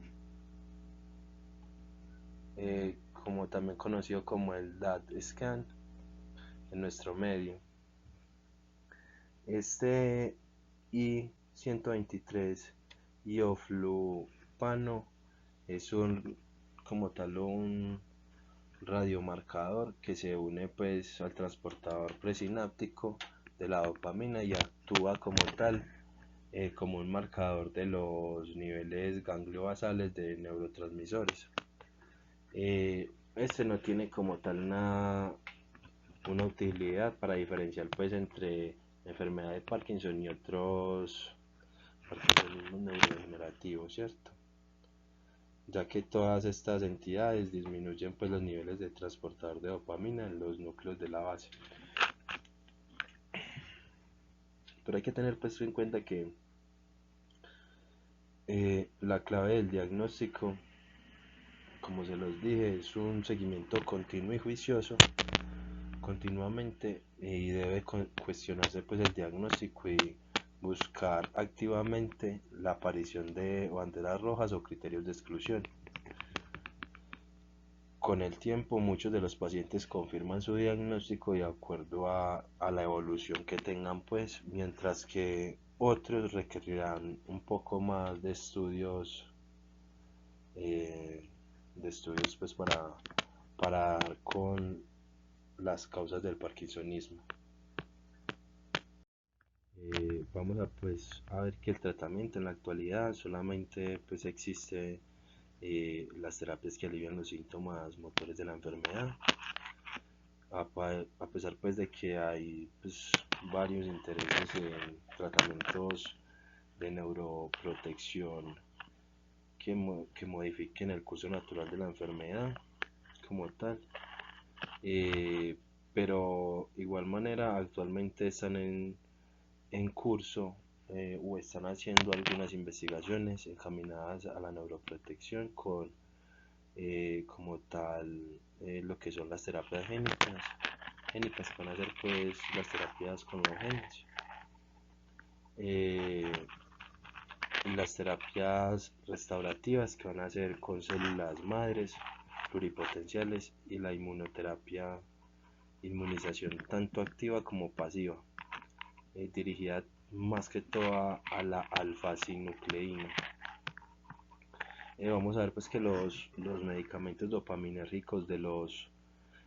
como también conocido como el DAT scan en nuestro medio. Este I123 ioflupano es como tal un radiomarcador que se une pues al transportador presináptico de la dopamina y actúa como tal como un marcador de los niveles gangliobasales de neurotransmisores. Este no tiene como tal una utilidad para diferenciar pues entre enfermedad de Parkinson y otros parkinsonismos neurodegenerativos, ¿cierto? Ya que todas estas entidades disminuyen pues los niveles de transportador de dopamina en los núcleos de la base. Pero hay que tener pues en cuenta que la clave del diagnóstico, como se los dije, es un seguimiento continuo y juicioso continuamente, y debe cuestionarse pues el diagnóstico y buscar activamente la aparición de banderas rojas o criterios de exclusión. Con el tiempo, muchos de los pacientes confirman su diagnóstico de acuerdo a la evolución que tengan, pues, mientras que otros requerirán un poco más eh, de estudios pues, para dar con las causas del parkinsonismo. Vamos a pues a ver que el tratamiento en la actualidad solamente pues existe las terapias que alivian los síntomas motores de la enfermedad, a pesar pues de que hay pues varios intereses en tratamientos de neuroprotección que modifiquen el curso natural de la enfermedad como tal, eh, pero igual manera actualmente están en curso, o están haciendo algunas investigaciones encaminadas a la neuroprotección con como tal lo que son las terapias génicas que van a ser pues las terapias con los genes, eh, y las terapias restaurativas que van a ser con células madres pluripotenciales, y la inmunización tanto activa como pasiva, dirigida más que todo a la alfa-sinucleína. Vamos a ver pues que los medicamentos dopaminérgicos de los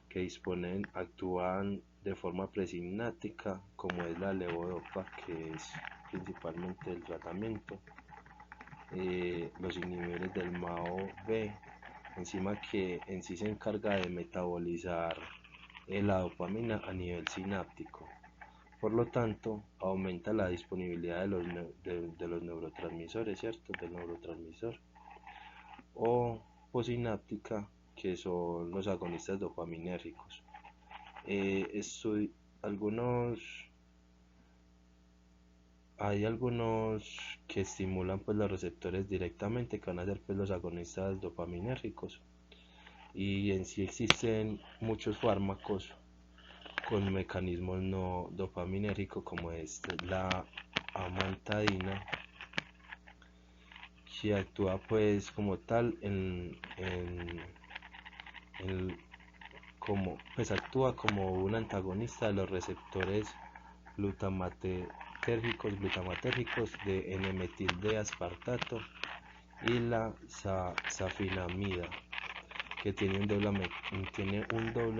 que disponen actúan de forma presináptica, como es la levodopa, que es principalmente el tratamiento, los inhibidores del MAO-B, enzima que en sí se encarga de metabolizar la dopamina a nivel sináptico. Por lo tanto, aumenta la disponibilidad de los neurotransmisores, ¿cierto? Del neurotransmisor. O posináptica, que son los agonistas dopaminérgicos. Algunos, hay algunos que estimulan pues los receptores directamente, que van a ser pues los agonistas dopaminérgicos. Y en sí existen muchos fármacos con mecanismos no dopaminérgicos, como es la amantadina, que actúa pues como tal en como pues actúa como un antagonista de los receptores glutamatérgicos de N-metil de aspartato y la safinamida, que tiene un doble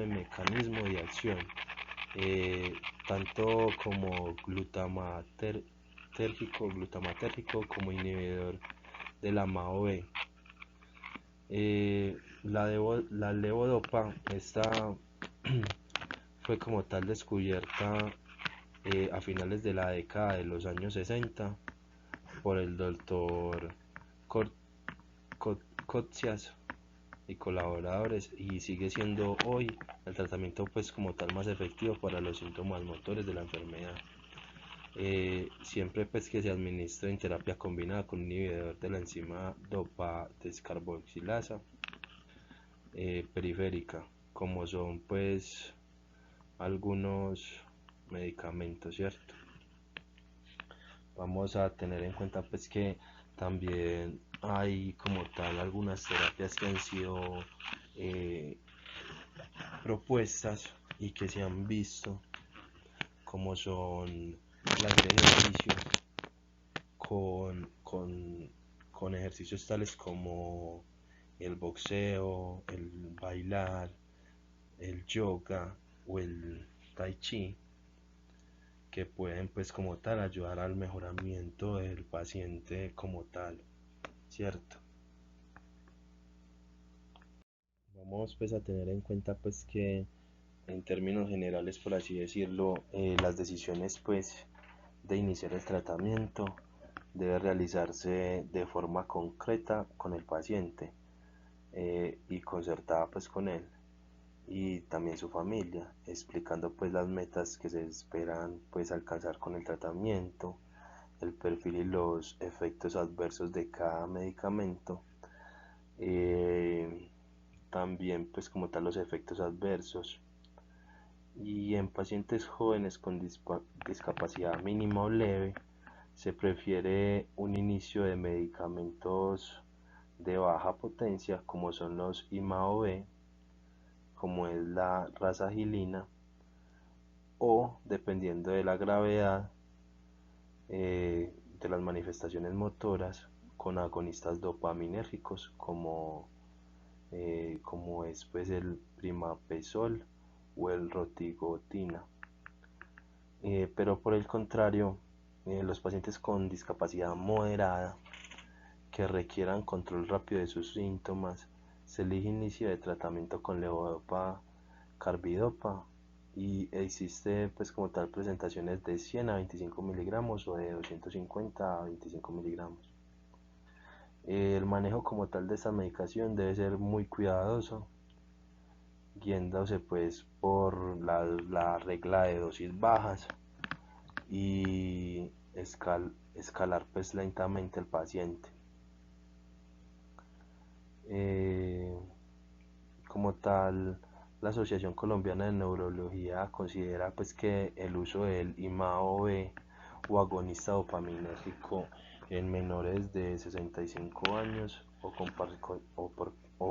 mecanismo de acción, tanto como glutamatérgico como inhibidor de la MAO-B. La levodopa fue como tal descubierta a finales de la década de los años 60 por el doctor Cotsias y colaboradores, y sigue siendo hoy el tratamiento pues como tal más efectivo para los síntomas motores de la enfermedad, siempre pues que se administra en terapia combinada con un inhibidor de la enzima dopa descarboxilasa periférica, como son pues algunos medicamentos, ¿cierto? Vamos a tener en cuenta pues que también hay como tal algunas terapias que han sido eh, propuestas y que se han visto, como son el hacer ejercicio con ejercicios tales como el boxeo, el bailar, el yoga o el tai chi, que pueden pues como tal ayudar al mejoramiento del paciente como tal, ¿cierto? Vamos pues a tener en cuenta pues que en términos generales, por así decirlo, las decisiones pues de iniciar el tratamiento debe realizarse de forma concreta con el paciente y concertada pues con él y también su familia, explicando pues las metas que se esperan pues alcanzar con el tratamiento, el perfil y los efectos adversos de cada medicamento, eh, también pues como tal los efectos adversos. Y en pacientes jóvenes con discapacidad mínima o leve se prefiere un inicio de medicamentos de baja potencia como son los IMAO-B, como es la razagilina, o dependiendo de la gravedad de las manifestaciones motoras, con agonistas dopaminérgicos como es pues el primapezol o el rotigotina. Pero por el contrario, los pacientes con discapacidad moderada que requieran control rápido de sus síntomas, se elige inicio de tratamiento con levodopa carbidopa y existe pues como tal presentaciones de 100 a 25 miligramos o de 250 a 25 miligramos. El manejo como tal de esta medicación debe ser muy cuidadoso, guiándose pues por la regla de dosis bajas y escalar pues lentamente el paciente. Como tal, la Asociación Colombiana de Neurología considera pues que el uso del IMAO-B o agonista dopaminérgico en menores de 65 años o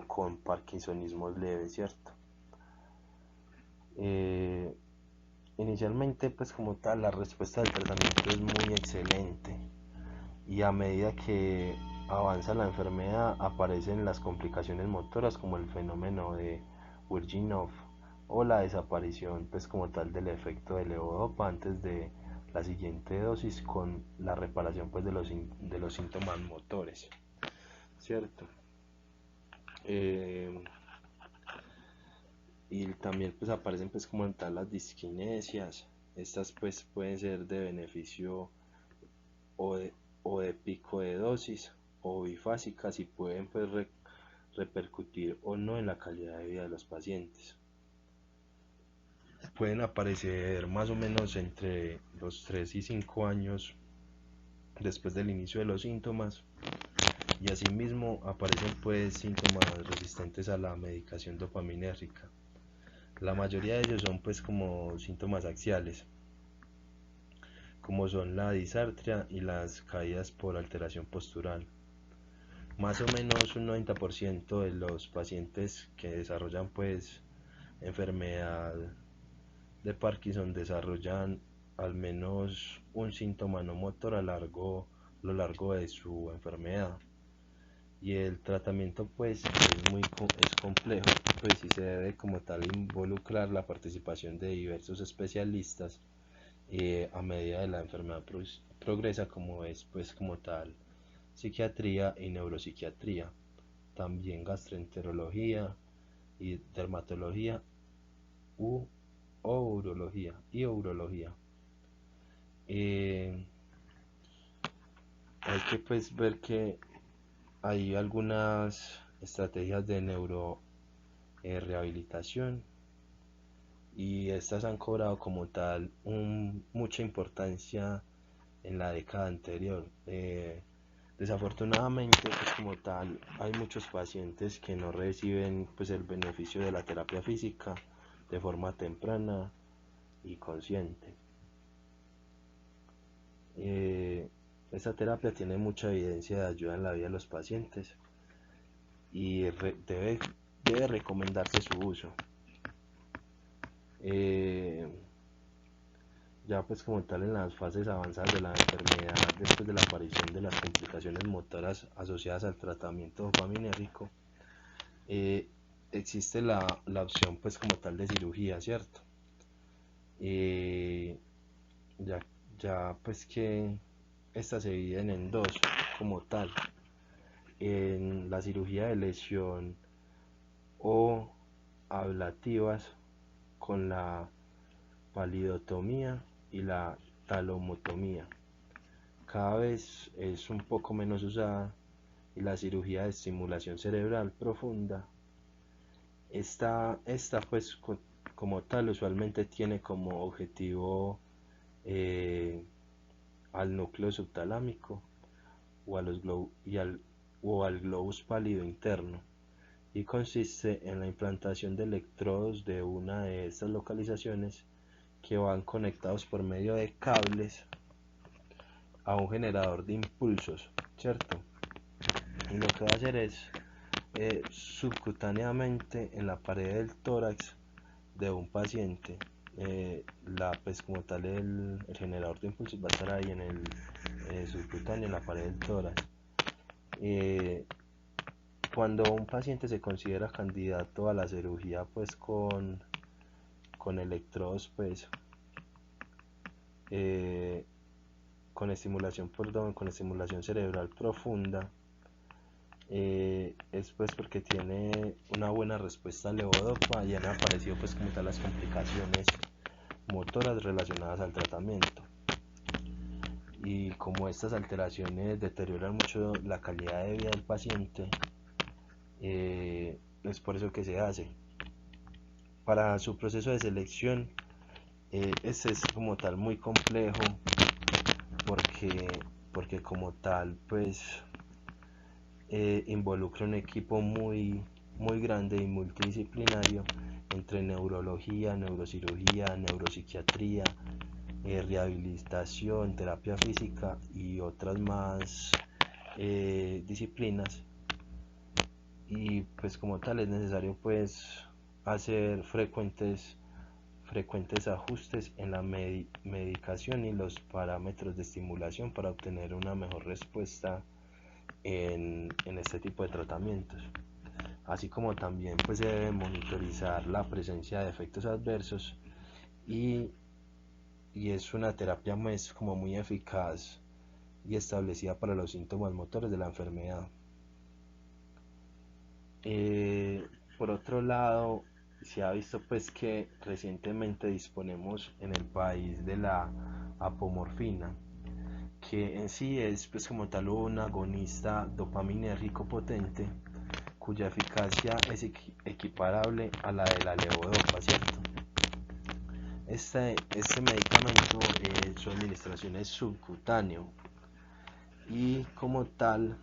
con parkinsonismo leve, ¿cierto? Eh, Inicialmente pues como tal la respuesta del tratamiento es muy excelente y a medida que avanza la enfermedad aparecen las complicaciones motoras como el fenómeno de Virginov o la desaparición pues como tal del efecto de levodopa antes de la siguiente dosis con la reparación pues de los síntomas motores, ¿cierto? Eh, y también pues aparecen pues como tal las disquinesias. Estas pues pueden ser de beneficio o de pico de dosis o bifásicas y pueden pues repercutir o no en la calidad de vida de los pacientes. Pueden aparecer más o menos entre los 3 y 5 años después del inicio de los síntomas y asimismo aparecen pues síntomas resistentes a la medicación dopaminérgica. La mayoría de ellos son pues como síntomas axiales, como son la disartria y las caídas por alteración postural. Más o menos un 90% de los pacientes que desarrollan pues enfermedad de Parkinson desarrollan al menos un síntoma no motor lo largo de su enfermedad. Y el tratamiento pues es complejo, pues y se debe como tal involucrar la participación de diversos especialistas a medida de la enfermedad progresa, como es pues como tal psiquiatría y neuropsiquiatría, también gastroenterología y dermatología o urología. Eh, Hay que pues ver que hay algunas estrategias de neuro rehabilitación y estas han cobrado como tal mucha importancia en la década anterior. Desafortunadamente pues como tal hay muchos pacientes que no reciben pues el beneficio de la terapia física de forma temprana y consciente. Esta terapia tiene mucha evidencia de ayuda en la vida de los pacientes y debe recomendarse su uso. Ya pues como tal en las fases avanzadas de la enfermedad, después de la aparición de las complicaciones motoras asociadas al tratamiento dopaminérgico, existe la opción pues como tal de cirugía, ¿cierto? ya, ya pues que estas se dividen en dos como tal, en la cirugía de lesión o ablativas con la palidotomía y la talomotomía. Cada vez es un poco menos usada, y la cirugía de estimulación cerebral profunda. Esta pues como tal usualmente tiene como objetivo eh, al núcleo subtalámico o, a los o al globus pálido interno, y consiste en la implantación de electrodos de una de estas localizaciones que van conectados por medio de cables a un generador de impulsos, ¿cierto? Y lo que va a hacer es subcutáneamente en la pared del tórax de un paciente. Pues como tal el generador de impulsos va a estar ahí en el subcutáneo, en la pared del tórax. Eh, Cuando un paciente se considera candidato a la cirugía pues con electrodos pues eh, con estimulación cerebral profunda, es pues porque tiene una buena respuesta al levodopa y han aparecido pues como tal las complicaciones motoras relacionadas al tratamiento. Y como estas alteraciones deterioran mucho la calidad de vida del paciente, es por eso que se hace. Para su proceso de selección, este es como tal muy complejo porque, porque como tal pues involucra un equipo muy grande y multidisciplinario entre neurología, neurocirugía, neuropsiquiatría, rehabilitación, terapia física y otras más disciplinas. Y pues como tal es necesario pues hacer frecuentes ajustes en la medicación y los parámetros de estimulación para obtener una mejor respuesta en este tipo de tratamientos. Así como también pues se debe monitorizar la presencia de efectos adversos, y, y es una terapia pues, como muy eficaz y establecida para los síntomas motores de la enfermedad. Eh, por otro lado, se ha visto pues que recientemente disponemos en el país de la apomorfina, que en sí es pues como tal un agonista dopaminérgico potente cuya eficacia es equiparable a la de la levodopa, ¿cierto? Este medicamento, su administración es subcutáneo y como tal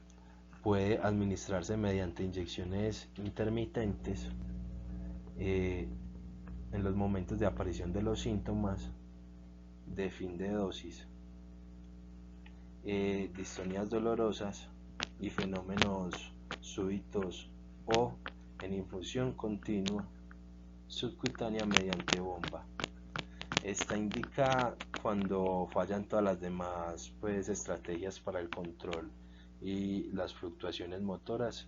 puede administrarse mediante inyecciones intermitentes eh, en los momentos de aparición de los síntomas de fin de dosis, distonías dolorosas y fenómenos súbitos, o en infusión continua subcutánea mediante bomba. Esta indica cuando fallan todas las demás pues, estrategias para el control y las fluctuaciones motoras,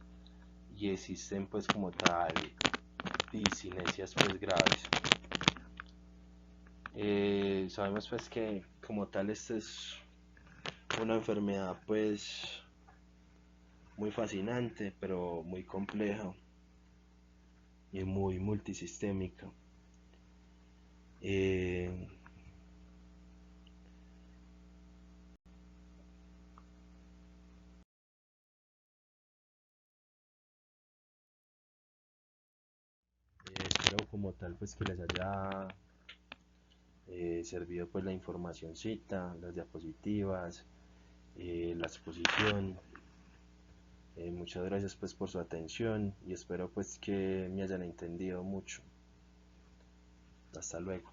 y existen pues como tal disinencias pues graves. Sabemos pues que como tal esta es una enfermedad pues muy fascinante pero muy compleja y muy multisistémica. Eh, Espero como tal pues que les haya servido pues la informacióncita, las diapositivas, la exposición. Muchas gracias pues por su atención y espero pues que me hayan entendido mucho. Hasta luego.